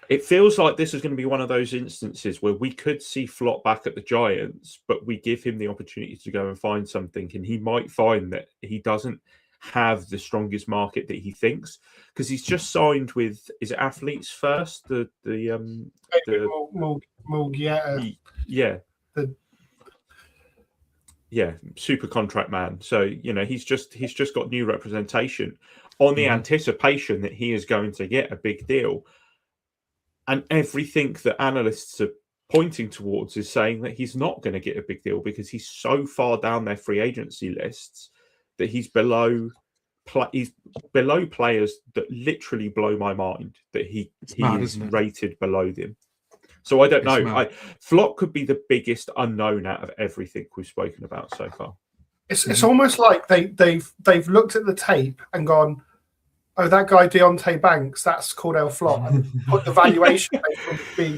It feels like this is going to be one of those instances where we could see Flop back at the Giants, but we give him the opportunity to go and find something, and he might find that he doesn't have the strongest market that he thinks, because he's just signed with, is it Athletes First? Super contract man. So, he's just got new representation on the anticipation that he is going to get a big deal. And everything that analysts are pointing towards is saying that he's not going to get a big deal because he's so far down their free agency lists that he's below players that literally blow my mind, that he is rated below them. So I don't know. Flop could be the biggest unknown out of everything we've spoken about so far. It's almost like they've looked at the tape and gone, oh, that guy Deontay Banks, that's Cordell Flop, and put the valuation based on being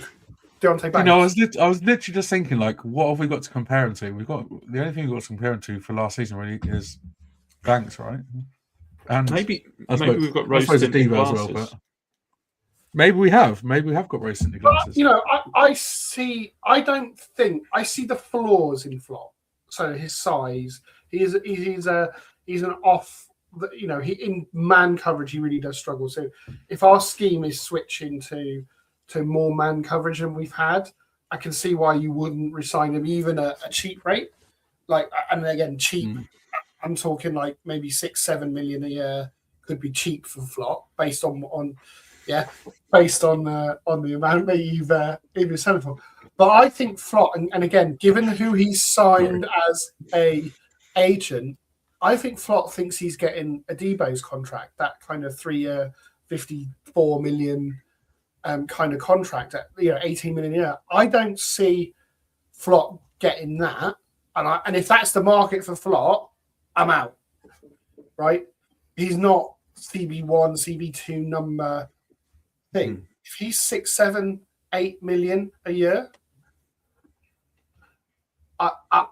Deontay Banks. I was literally just thinking, like, what have we got to compare him to? We've got the only thing we've got to compare him to for last season really is Banks, right? And maybe we've got rose tinted glasses. As well, but maybe we have got rose tinted glasses. I see the flaws in Flop. So his size, he's an off. He in man coverage he really does struggle. So if our scheme is switching to more man coverage than we've had, I can see why you wouldn't resign him even a cheap rate. And again, cheap. I'm talking like maybe 6-7 million a year could be cheap for Flop based on the amount that you've selling for. But I think Flop, and again, given who he's signed as a agent, I think Flop thinks he's getting a Debo's contract, that kind of 3-year, 54 million kind of contract at 18 million a year. I don't see Flop getting that, and if that's the market for Flop, I'm out. Right? He's not CB1, CB2 number thing. If he's 6, 7, 8 million a year,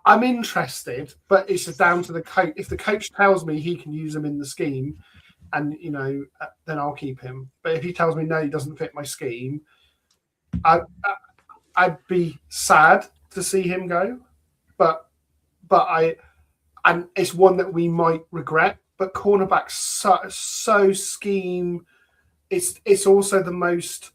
I'm interested, but it's just down to the coach. If the coach tells me he can use him in the scheme, and then I'll keep him. But if he tells me no, he doesn't fit my scheme, I'd be sad to see him go. But it's one that we might regret. But cornerback's so scheme. It's also the most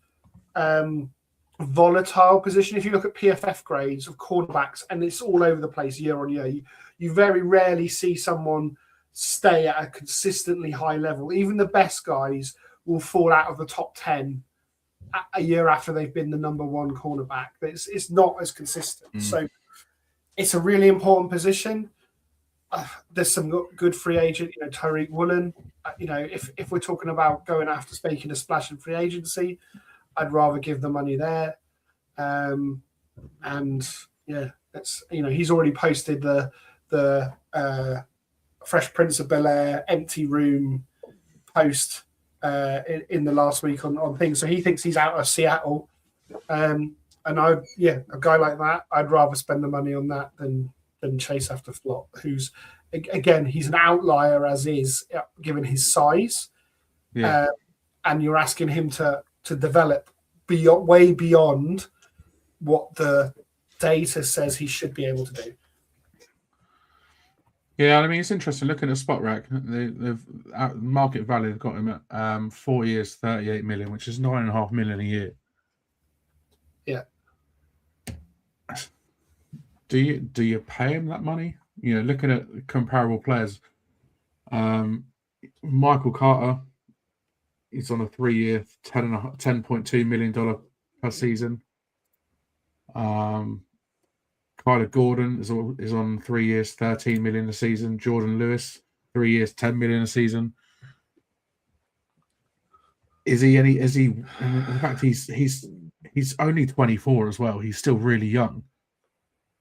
volatile position. If you look at PFF grades of cornerbacks, and it's all over the place year on year, you very rarely see someone stay at a consistently high level. Even the best guys will fall out of the top 10 a year after they've been the number one cornerback. But it's not as consistent. So it's a really important position. There's some good free agent, Tariq Woolen. If we're talking about going after making a splash in free agency, I'd rather give the money there. He's already posted the Fresh Prince of Bel-Air empty room post in the last week on things. So he thinks he's out of Seattle. A guy like that, I'd rather spend the money on that than chase after Flop, who's, again, he's an outlier as is, given his size. Yeah. And you're asking him to develop way beyond what the data says he should be able to do. Yeah, I mean, it's interesting looking at Spot Rack. The market value they've got him at 4 years, 38 million, which is 9.5 million a year. Yeah. Do you pay him that money? Looking at comparable players, Michael Carter, he's on a 3-year, $10.2 million per season. Kyler Gordon is on 3 years, 13 million a season. Jordan Lewis, 3 years, 10 million a season. In fact, he's only 24 as well. He's still really young.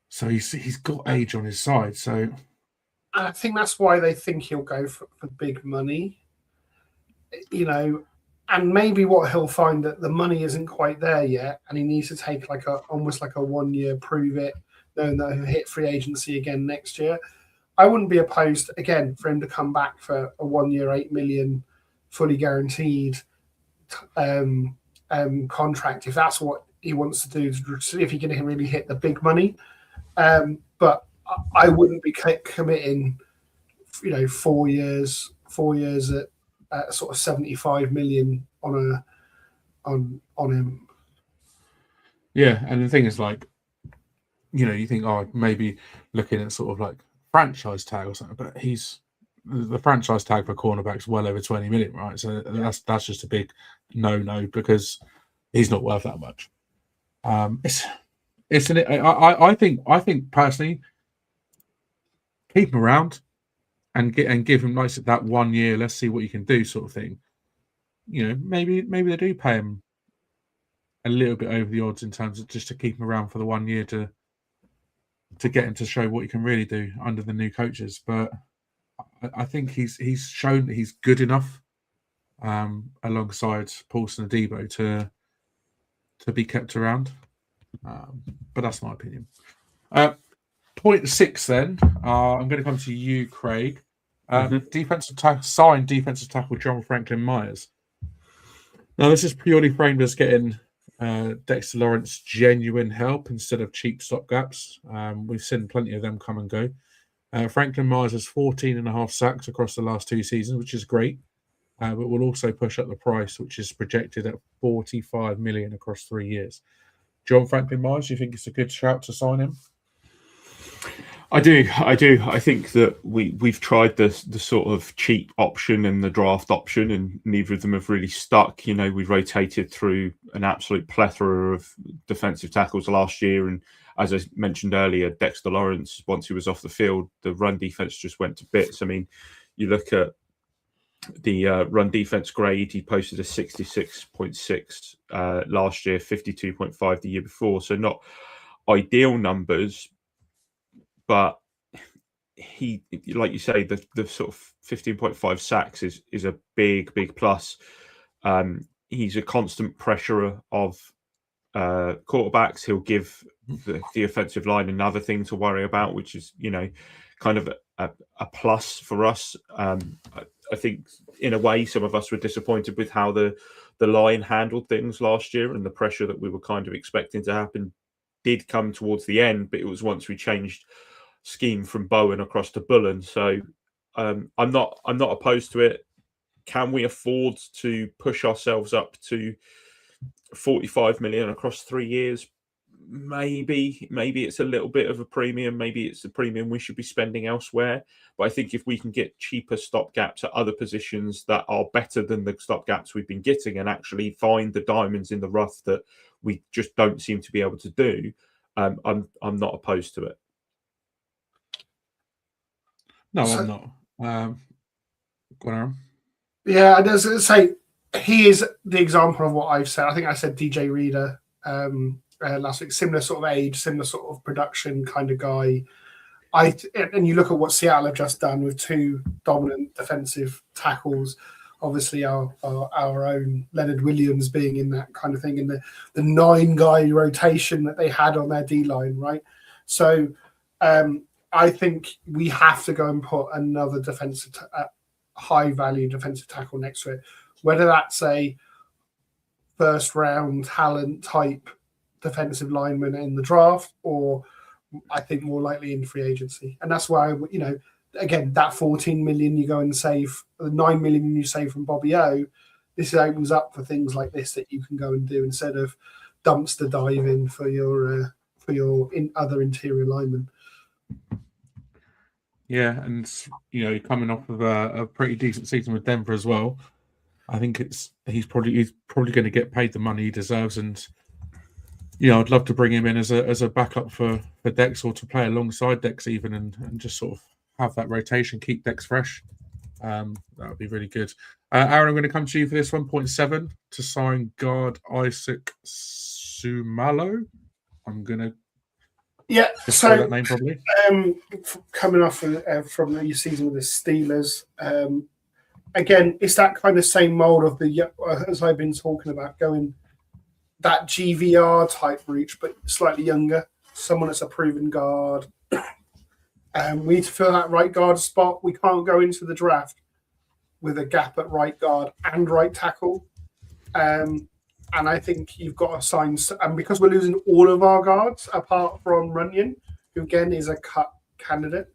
So he's got age on his side. So I think that's why they think he'll go for big money. And maybe what he'll find that the money isn't quite there yet, and he needs to take almost like a 1 year prove it, knowing that he'll hit free agency again next year. I wouldn't be opposed again for him to come back for a 1 year, 8 million, fully guaranteed contract if that's what he wants to do, to see if he can really hit the big money. But I wouldn't be committing, 4 years at sort of 75 million on him. Yeah, and the thing is, like, you think, maybe looking at sort of like franchise tag or something, but the franchise tag for cornerbacks well over 20 million, right? So that's just a big no because he's not worth that much. I think personally, keep him around and give him that 1 year. Let's see what you can do, sort of thing. Maybe they do pay him a little bit over the odds in terms of just to keep him around for the 1 year to get him to show what he can really do under the new coaches. But I think he's shown that he's good enough alongside Paulson and Debo to be kept around. But that's my opinion. Point 6 then. I'm going to come to you, Craig. Defensive tackle John Franklin Myers. Now, this is purely framed as getting Dexter Lawrence genuine help instead of cheap stopgaps. We've seen plenty of them come and go. Franklin Myers has 14.5 sacks across the last 2 seasons, which is great, but will also push up the price, which is projected at 45 million across 3 years. John Franklin Myers, do you think it's a good shout to sign him? I do. I think that we've tried the sort of cheap option and the draft option, and neither of them have really stuck. We rotated through an absolute plethora of defensive tackles last year, and as I mentioned earlier, Dexter Lawrence, once he was off the field, the run defense just went to bits. I mean, you look at the run defense grade, he posted a 66.6 last year, 52.5 the year before. So not ideal numbers, but he, like you say, the sort of 15.5 sacks is a big plus. He's a constant pressurer of quarterbacks. He'll give the offensive line another thing to worry about, which is, kind of a plus for us. I think in a way, some of us were disappointed with how the line handled things last year, and the pressure that we were kind of expecting to happen did come towards the end, but it was once we changed scheme from Bowen across to Bullen. So I'm not opposed to it. Can we afford to push ourselves up to 45 million across 3 years? Maybe it's a little bit of a premium. Maybe it's a premium we should be spending elsewhere. But I think if we can get cheaper stopgaps at other positions that are better than the stopgaps we've been getting, and actually find the diamonds in the rough that we just don't seem to be able to do, I'm not opposed to it. No, I'm not. Go on, Aaron. Yeah, I was going to say, he is the example of what I've said. I think I said DJ Reader last week. Similar sort of age, similar sort of production kind of guy. And you look at what Seattle have just done with 2 dominant defensive tackles. Obviously, our own Leonard Williams being in that kind of thing, in the 9-guy rotation that they had on their D-line, right? So I think we have to go and put another high-value defensive tackle next to it, whether that's a first-round talent type defensive lineman in the draft, or I think more likely in free agency. And that's why, again, that 14 million you go and save, the 9 million you save from Bobby O, this opens up for things like this that you can go and do instead of dumpster diving for your other interior linemen. Yeah, and coming off of a pretty decent season with Denver as well. I think he's probably going to get paid the money he deserves, and Yeah, I'd love to bring him in as a backup for Dex, or to play alongside Dex even, and just sort of have that rotation, keep Dex fresh. That would be really good. Aaron, I'm going to come to you for this 1.7 to sign guard Isaac Sumalo. I'm going to say that name probably. Coming off from the season with the Steelers, again, it's that kind of same mold of as I've been talking about, going that GVR type route, but slightly younger, someone that's a proven guard. We need to fill that right guard spot. We can't go into the draft with a gap at right guard and right tackle. And I think you've got to sign, and because we're losing all of our guards apart from Runyon, who again is a cut candidate,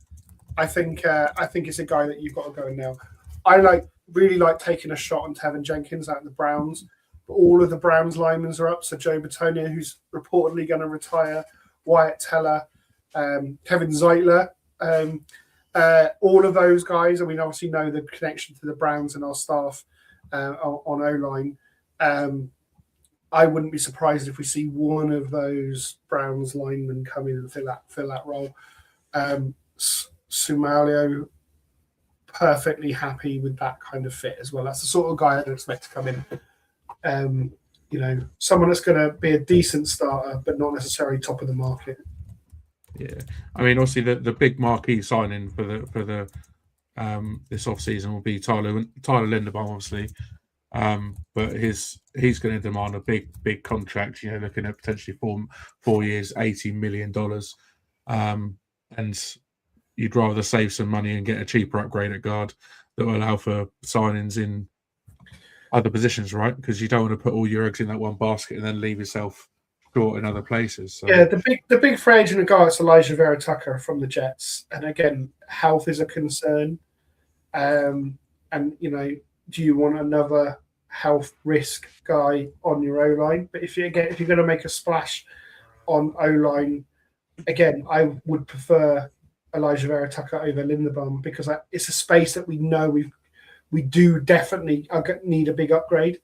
I think it's a guy that you've got to go now. I really like taking a shot on Tevin Jenkins out of the Browns, but all of the Browns linemen are up. So Joe Batonia, who's reportedly going to retire, Wyatt Teller, Kevin Zeitler, all of those guys. I mean, obviously know the connection to the Browns and our staff on O-line. I wouldn't be surprised if we see one of those Browns linemen come in and fill that role. Sumalio, perfectly happy with that kind of fit as well. That's the sort of guy I'd expect to come in. Someone that's going to be a decent starter, but not necessarily top of the market. Yeah, I mean, obviously the big marquee signing for the this offseason will be Tyler Linderbaum, obviously, but he's going to demand a big contract. Looking at potentially 4 years, $80 million, and you'd rather save some money and get a cheaper upgrade at guard that will allow for signings in other positions, right? Because you don't want to put all your eggs in that one basket and then leave yourself short in other places. So. Yeah, the big free agent guy is Elijah Vera Tucker from the Jets, and again, health is a concern. And do you want another health risk guy on your O-line? But if you're going to make a splash on O-line, again, I would prefer Elijah Vera Tucker over Linderbaum, because it's a space that we know we do definitely need a big upgrade.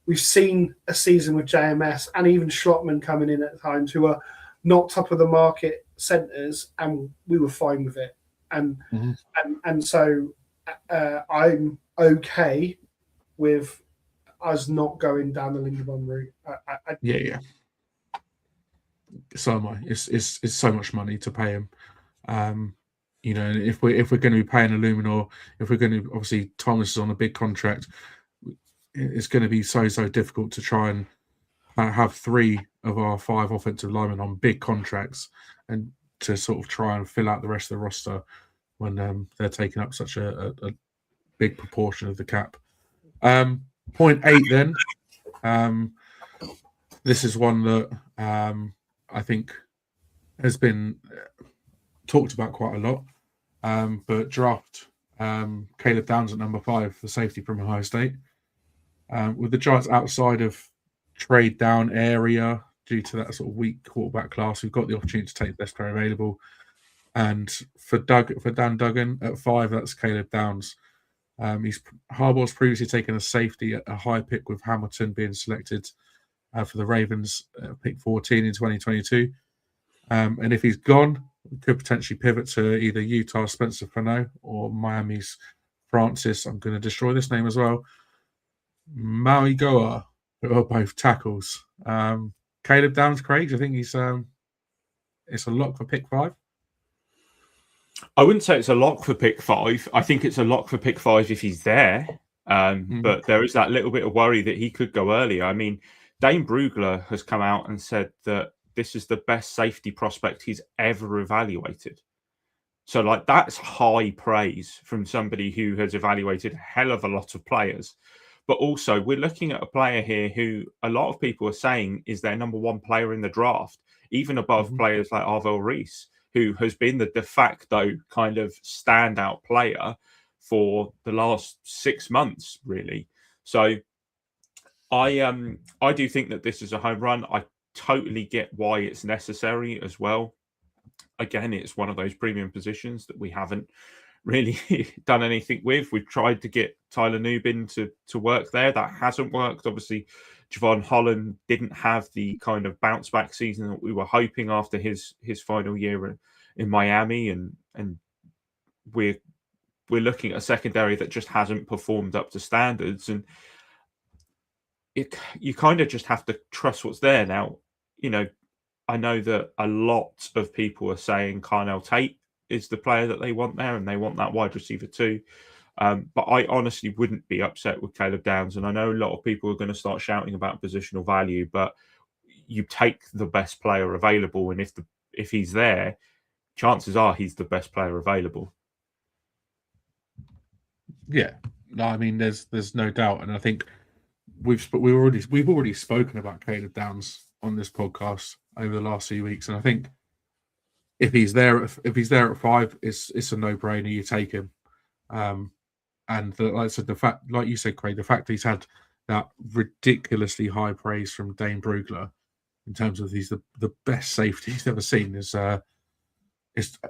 We've seen a season with JMS and even Schlottman coming in at times who are not top of the market centers, and we were fine with it. And so I'm okay with us not going down the Linderbaum route. Yeah. So am I. It's so much money to pay him. If we're going to be paying Illuminor, if we're going to, obviously Thomas is on a big contract, it's going to be so difficult to try and have 3 of our 5 offensive linemen on big contracts and to sort of try and fill out the rest of the roster when they're taking up such a big proportion of the cap. Point 8 then. This is one that I think has been talked about quite a lot, but draft Caleb Downs at number 5, the safety from Ohio State. With the Giants outside of trade down area due to that sort of weak quarterback class, we've got the opportunity to take the best player available. And for Dan Duggan at 5, that's Caleb Downs. Harbaugh's previously taken a safety at a high pick, with Hamilton being selected for the Ravens, pick 14 in 2022. And if he's gone, we could potentially pivot to either Utah Spencer Fano or Miami's Francis. I'm going to destroy this name as well. Mauigoa, who are both tackles. Caleb Downs, Craig, do you think it's a lock for pick 5? I wouldn't say it's a lock for pick 5. I think it's a lock for pick 5 if he's there. But there is that little bit of worry that he could go earlier. I mean, Dane Brugler has come out and said that this is the best safety prospect he's ever evaluated. So, that's high praise from somebody who has evaluated a hell of a lot of players. But also, we're looking at a player here who a lot of people are saying is their number 1 player in the draft, even above players like Arvell Reese, who has been the de facto kind of standout player for the last 6 months, really. So I do think that this is a home run. I totally get why it's necessary as well. Again, it's one of those premium positions that we haven't really done anything with. We've tried to get Tyler Nubin to work there. That hasn't worked. Obviously, Javon Holland didn't have the kind of bounce back season that we were hoping after his final year in Miami, and we're looking at a secondary that just hasn't performed up to standards, and you kind of just have to trust what's there now. I know that a lot of people are saying Carnell Tate is the player that they want there, and they want that wide receiver too. But I honestly wouldn't be upset with Caleb Downs. And I know a lot of people are going to start shouting about positional value, but you take the best player available. And if he's there, chances are he's the best player available. Yeah, no, I mean, there's no doubt. And I think we've already spoken about Caleb Downs on this podcast over the last few weeks. And I think if he's there at 5, it's a no-brainer. You take him. And like I said, the fact, like you said, Craig, the fact that he's had that ridiculously high praise from Dane Brugler in terms of he's the best safety he's ever seen is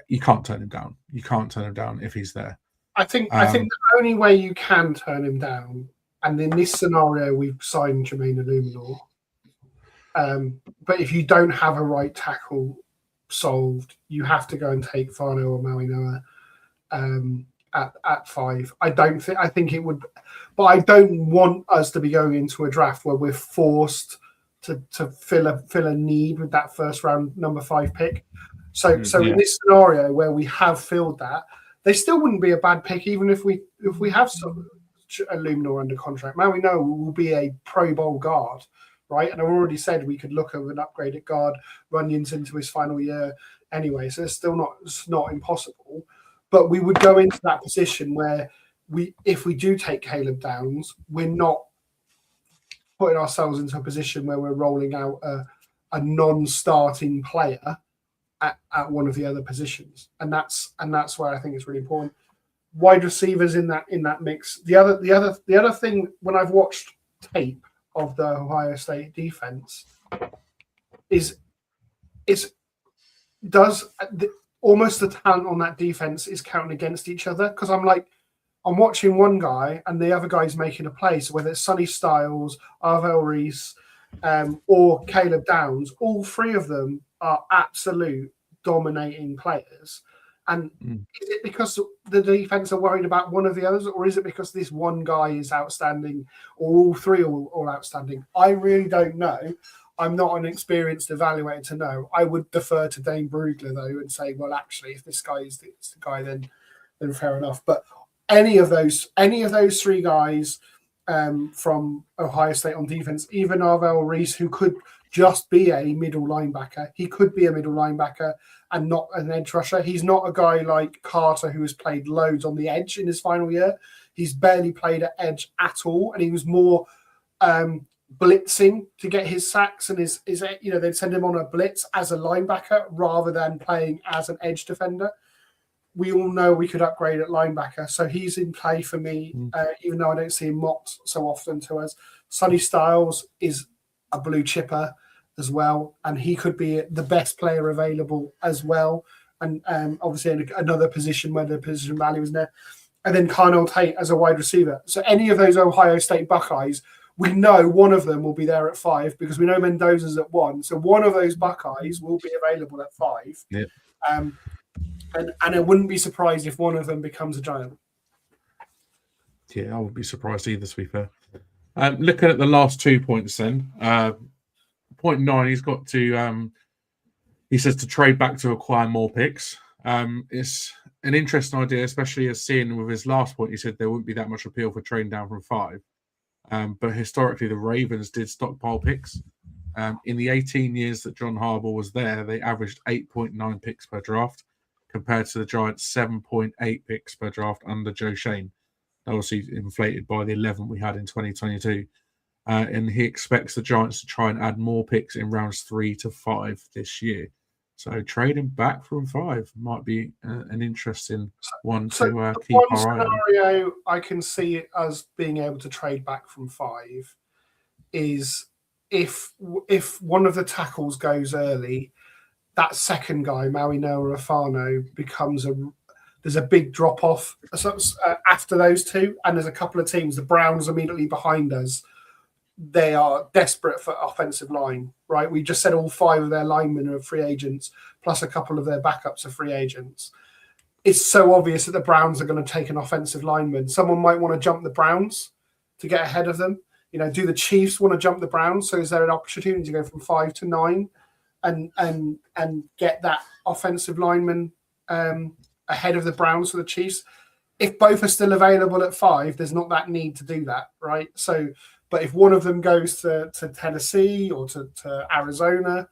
you can't turn him down. You can't turn him down if he's there. I think the only way you can turn him down, and in this scenario, we've signed Jermaine Illuminor. But if you don't have a right tackle solved, you have to go and take Fano or Maui Noah at 5. I think it would, but I don't want us to be going into a draft where we're forced to fill a need with that first round number 5 pick. So in this scenario where we have filled that, they still wouldn't be a bad pick even if we have some Illuminor under contract. Maui Noah will be a Pro Bowl guard, right? And I've already said we could look at an upgraded guard, Runyon's into his final year anyway, so it's not impossible. But we would go into that position where if we do take Caleb Downs, we're not putting ourselves into a position where we're rolling out a non-starting player at one of the other positions, and that's where I think it's really important. Wide receivers in that mix. The other thing, when I've watched tape of the Ohio State defense, almost the talent on that defense is counting against each other, because I'm watching one guy and the other guy's making a play. So whether it's Sonny Styles, Arvell Reese, or Caleb Downs, all 3 of them are absolute dominating players. And is it because the defense are worried about one of the others, or is it because this one guy is outstanding, or all 3 are all outstanding? I really don't know. I'm not an experienced evaluator to know. I would defer to Dane Brugler, though, and say, well, actually, if this guy is the guy, then fair enough. But any of those 3 guys from Ohio State on defense, even Arvell Reese, who could just be a middle linebacker. He could be a middle linebacker and not an edge rusher. He's not a guy like Carter, who has played loads on the edge in his final year. He's barely played at edge at all, and he was more blitzing to get his sacks, and his they'd send him on a blitz as a linebacker rather than playing as an edge defender. We all know we could upgrade at linebacker, so he's in play for me, even though I don't see him mocked so often to us. Sonny Styles is a blue chipper as well, and he could be the best player available as well, and obviously in another position where the position value is there. And then Carnell Tate as a wide receiver. So any of those Ohio State Buckeyes, we know one of them will be there at 5 because we know Mendoza's at 1. So one of those Buckeyes will be available at 5. Yeah. And I wouldn't be surprised if one of them becomes a Giant. Yeah, I wouldn't be surprised either, to be fair. Looking at the last 2 points then, point 9, he's got to, he says to trade back to acquire more picks. It's an interesting idea, especially as seeing with his last point, he said there wouldn't be that much appeal for trading down from 5. But historically, the Ravens did stockpile picks. In the 18 years that John Harbaugh was there, they averaged 8.9 picks per draft, compared to the Giants' 7.8 picks per draft under Joe Shane. Obviously inflated by the 11 we had in 2022. And he expects the Giants to try and add more picks in rounds 3 to 5 this year. So trading back from 5 might be an interesting one to keep our eye on. One scenario I can see us being able to trade back from 5 is if one of the tackles goes early, that second guy, Maui Noah Afano, there's a big drop off after those 2, and there's a couple of teams, the Browns immediately behind us, they are desperate for offensive line, right? We just said all 5 of their linemen are free agents, plus a couple of their backups are free agents. It's so obvious that the Browns are going to take an offensive lineman. Someone might want to jump the Browns to get ahead of them. Do the Chiefs want to jump the Browns? So is there an opportunity to go from 5 to 9 and get that offensive lineman ahead of the Browns for the Chiefs? If both are still available at 5, there's not that need to do that, right? So, but if one of them goes to Tennessee or to Arizona,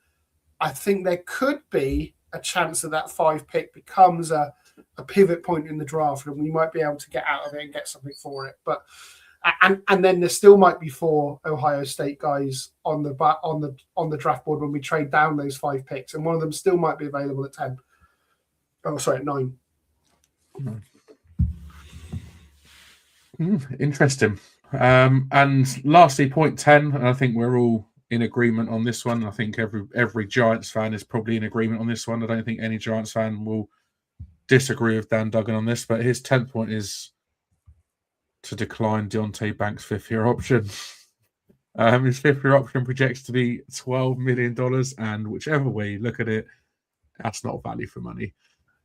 I think there could be a chance that 5 pick becomes a pivot point in the draft, and we might be able to get out of it and get something for it. But and then there still might be 4 Ohio State guys on the draft board when we trade down those 5 picks, and one of them still might be available at 10. Oh, sorry, at 9. Interesting. And lastly, point 10, and I think we're all in agreement on this one. I think every Giants fan is probably in agreement on this one. I don't think any Giants fan will disagree with Dan Duggan on this, but his 10th point is to decline Deontay Banks' 5th-year option. His 5th-year option projects to be $12 million, and whichever way you look at it, that's not value for money.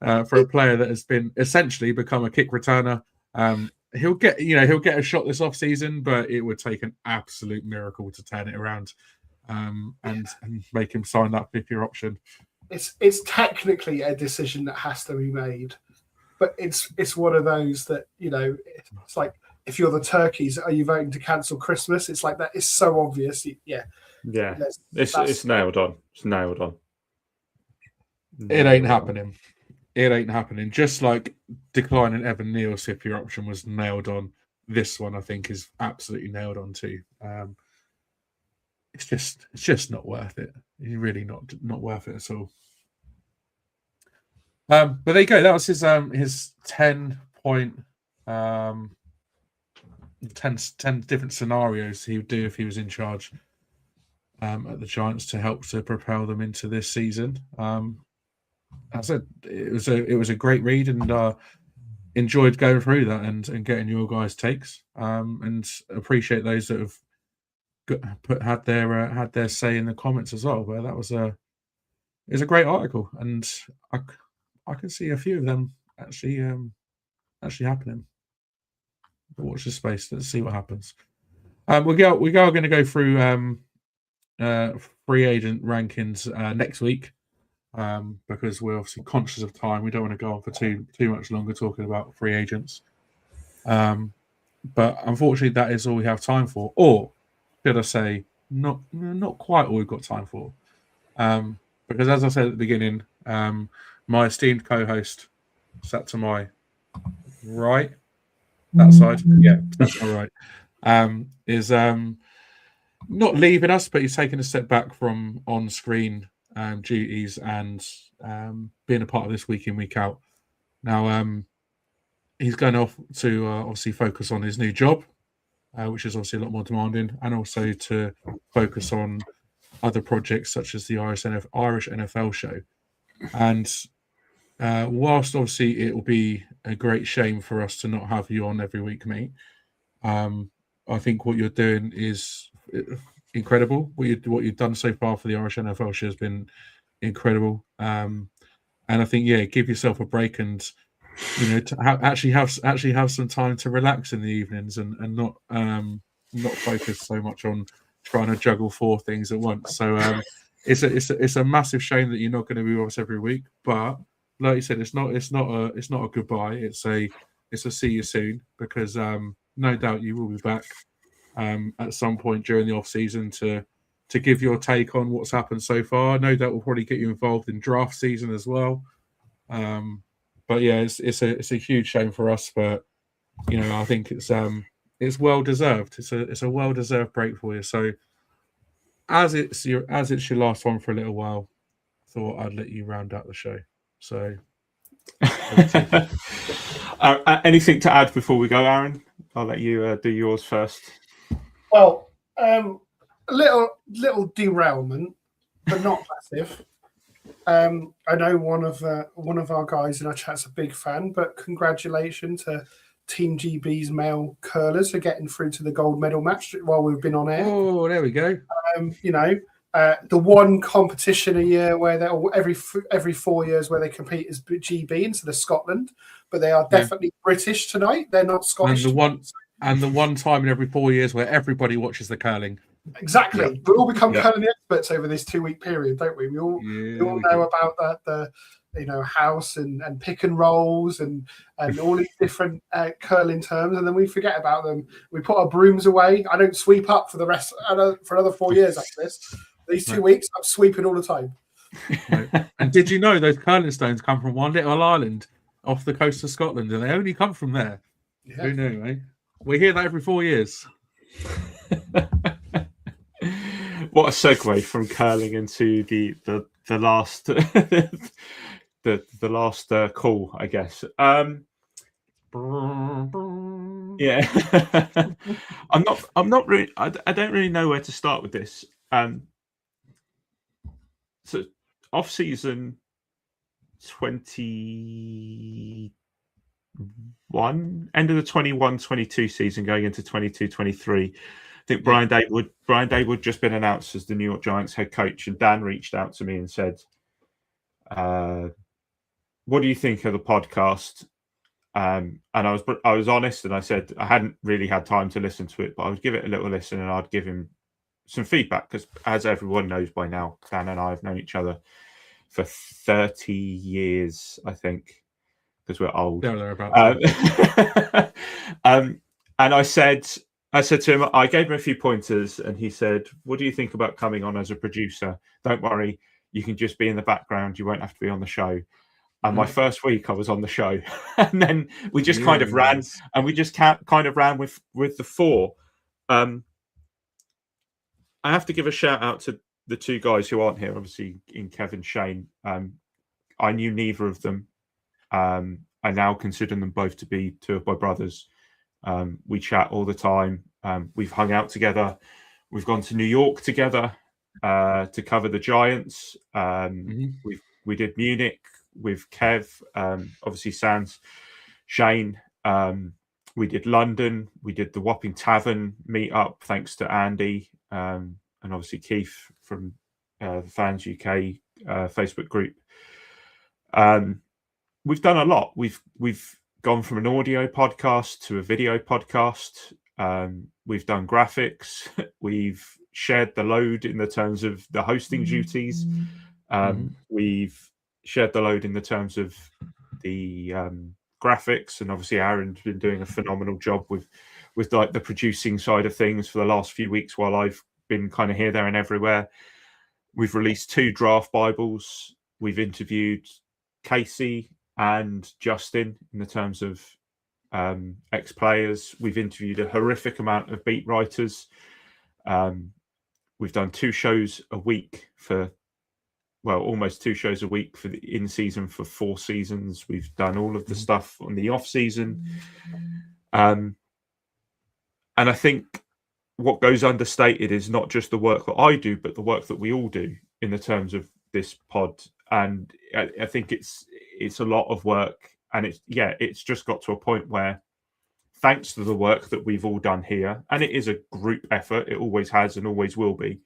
For a player that has been essentially become a kick returner, he'll get a shot this offseason, but it would take an absolute miracle to turn it around and make him sign that 5th-year option. It's technically a decision that has to be made, but it's one of those that it's like, if you're the Turkeys, are you voting to cancel Christmas? It's like that. It's so obvious. Yeah. It's nailed on. It's nailed on. It ain't happening. It ain't happening. Just like declining Evan Neal's 5th-year option was nailed on, this one I think is absolutely nailed on too. It's just not worth it. It's really not worth it at all. But there you go. That was his 10-point, 10 different scenarios he would do if he was in charge at the Giants to help to propel them into this season. I said it was a great read, and enjoyed going through that and getting your guys' takes. And appreciate those that have had their say in the comments as well. But that was a great article, and I can see a few of them actually happening. But watch this space. Let's see what happens. We are going to go through free agent rankings next week. Because we're obviously conscious of time. We don't want to go on for too much longer talking about free agents. But unfortunately, that is all we have time for. Or should I say, not quite all we've got time for. Because as I said at the beginning, my esteemed co-host sat to my right, that side, yeah, that's all right, is not leaving us, but he's taking a step back from on-screen duties and being a part of this week in, week out. Now, he's going off to obviously focus on his new job, which is obviously a lot more demanding, and also to focus on other projects such as the Irish NFL show. And whilst obviously it will be a great shame for us to not have you on every week, mate, I think what you're doing is incredible. What you've done so far for the Irish NFL show has been incredible. And I think, give yourself a break and to actually have some time to relax in the evenings and not focus so much on trying to juggle 4 things at once. So it's a massive shame that you're not going to be with us every week. But like you said, it's not a goodbye. It's a see you soon, because no doubt you will be back at some point during the off season to give your take on what's happened so far. No doubt we'll probably get you involved in draft season as well. But yeah, it's a huge shame for us, but I think it's well deserved. It's a well deserved break for you. So as it's your last one for a little while, I thought I'd let you round out the show. So anything to add before we go, Aaron? I'll let you do yours first. Well, a little derailment, but not massive. I know one of our guys in our chat's a big fan, but congratulations to Team GB's male curlers are getting through to the gold medal match while we've been on air. Oh, there we go. The one competition a year where they're every 4 years where they compete is GB instead of Scotland, but they are definitely British tonight. They're not Scottish. And the one time in every 4 years where everybody watches the curling. Exactly. Yeah. We all become curling experts over this 2-week period, don't we? We all know about the house and pick and rolls and all these different curling terms, and then we forget about them. We put our brooms away. I don't sweep up for the rest for another 4 years after this. These 2 weeks, I'm sweeping all the time. Right. And did you know those curling stones come from one little island off the coast of Scotland, and they only come from there? Yeah. Who knew, eh? We hear that every 4 years. What a segue from curling into the last the last call, I guess. Yeah, I'm not really. I don't really know where to start with this. So off-season 21, end of the 21-22 season, going into 22-23. I think Brian Daywood just been announced as the New York Giants head coach, and Dan reached out to me and said, "What do you think of the podcast?" And I was honest, and I said I hadn't really had time to listen to it, but I would give it a little listen, and I'd give him some feedback, because as everyone knows by now, Dan and I have known each other for 30 years, I think, because we're old. And I said to him, I gave him a few pointers, and he said, "What do you think about coming on as a producer? Don't worry, you can just be in the background. You won't have to be on the show." And my first week, I was on the show, and then we just kind of ran, and we just kind of ran with the four. I have to give a shout out to the two guys who aren't here, obviously, in Kev and Shane. I knew neither of them. I now consider them both to be two of my brothers. We chat all the time. We've hung out together. We've gone to New York together to cover the Giants. We did Munich with Kev, obviously Sans, Shane. We did London. We did the Wapping Tavern meetup, thanks to Andy and obviously Keith from the Fans UK Facebook group. We've done a lot. We've gone from an audio podcast to a video podcast. We've done graphics. We've shared the load in the terms of the hosting duties. We've shared the load in the terms of the graphics, and obviously Aaron's been doing a phenomenal job with like the producing side of things for the last few weeks while I've been kind of here, there, and everywhere. We've released 2 draft Bibles. We've interviewed Casey and Justin in the terms of ex-players. We've interviewed a horrific amount of beat writers. We've done 2 shows a week almost 2 shows a week for the in-season for 4 seasons. We've done all of the stuff on the off-season. And I think what goes understated is not just the work that I do, but the work that we all do in the terms of this pod. And I think it's a lot of work, and it's just got to a point where, thanks to the work that we've all done here, and it is a group effort, it always has and always will be.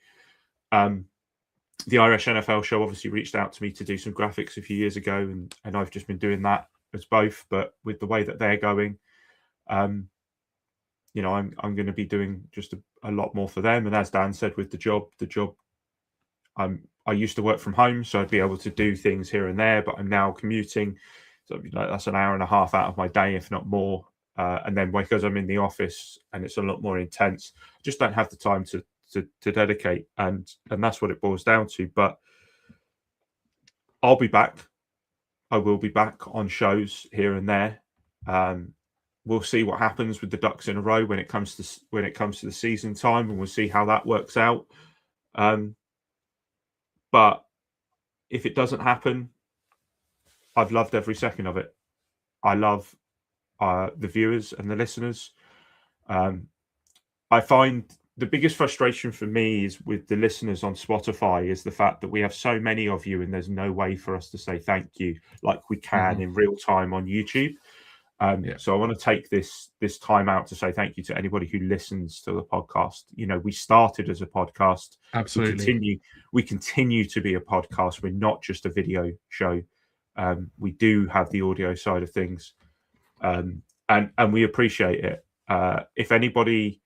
The Irish NFL show obviously reached out to me to do some graphics a few years ago, and I've just been doing that as both. But with the way that they're going, I'm going to be doing just a lot more for them. And as Dan said, with the job, I used to work from home, so I'd be able to do things here and there, but I'm now commuting. So that's an hour and a half out of my day, if not more. And then because I'm in the office and it's a lot more intense, I just don't have the time to dedicate. And that's what it boils down to. But I'll be back. I will be back on shows here and there. We'll see what happens with the ducks in a row when it comes to the season time, and we'll see how that works out. But if it doesn't happen, I've loved every second of it. I love the viewers and the listeners. I find the biggest frustration for me is with the listeners on Spotify is the fact that we have so many of you, and there's no way for us to say thank you like we can in real time on YouTube. So I want to take this time out to say thank you to anybody who listens to the podcast. You know, we started as a podcast. Absolutely. We continue to be a podcast. We're not just a video show. We do have the audio side of things, and we appreciate it. If anybody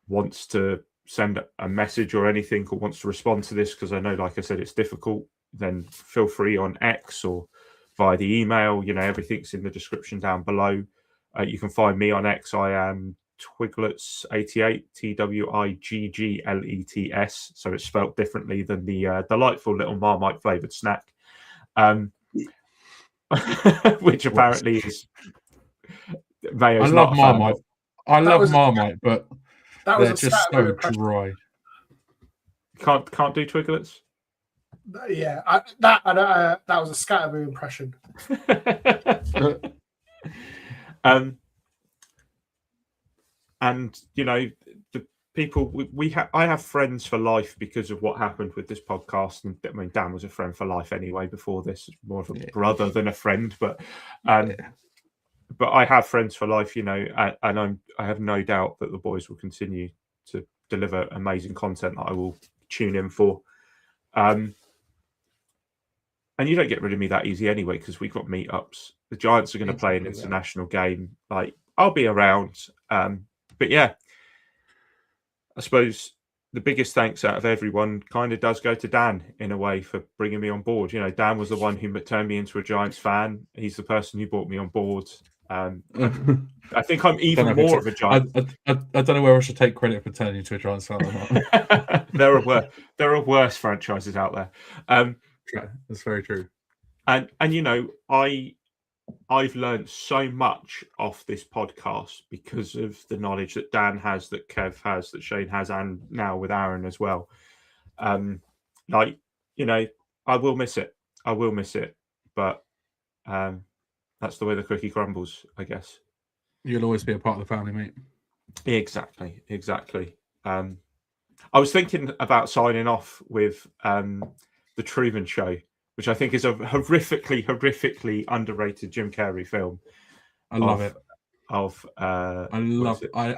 wants to send a message or anything, or wants to respond to this, because I know, like I said, it's difficult, then feel free on X or via the email. You know, everything's in the description down below. You can find me on X. I am Twiglets88, Twiggglets. So it's spelt differently than the delightful little Marmite flavoured snack, which apparently is mayo's. I love Marmite. I love Marmite, but they're just so dry. Can't do Twiglets. Yeah, that was a Scatterboo impression. And you know, the people I have friends for life because of what happened with this podcast. And I mean, Dan was a friend for life anyway before this, more of a brother than a friend, but I have friends for life, you know, and I have no doubt that the boys will continue to deliver amazing content that I will tune in for. And you don't get rid of me that easy anyway, because we've got meetups. The Giants are going to play an international game. Like, I'll be around. But yeah, I suppose the biggest thanks out of everyone kind of does go to Dan in a way for bringing me on board. You know, Dan was the one who turned me into a Giants fan. He's the person who brought me on board. I think I'm even more of a Giants. I don't know where I should take credit for turning you to a Giants fan or not. There are worse franchises out there. Yeah, that's very true. And you know, I've learned so much off this podcast because of the knowledge that Dan has, that Kev has, that Shane has, and now with Aaron as well. Like, you know, I will miss it. But that's the way the cookie crumbles, I guess. You'll always be a part of the family, mate. Exactly. I was thinking about signing off with The Truman Show, which I think is a horrifically underrated Jim Carrey film. I love it. I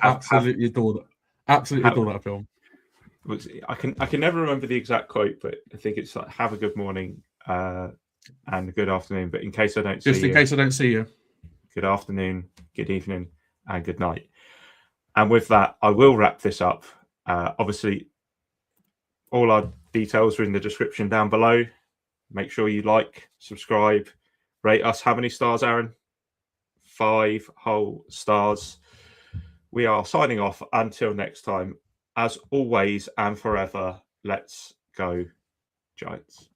absolutely adore that. Adore that film. I can never remember the exact quote, but I think it's like, have a good morning and a good afternoon. But in case I don't see you, good afternoon, good evening, and good night. And with that, I will wrap this up. Obviously, all our details are in the description down below. Make sure you like, subscribe, rate us. How many stars, Aaron? 5 whole stars. We are signing off until next time. As always and forever, let's go Giants.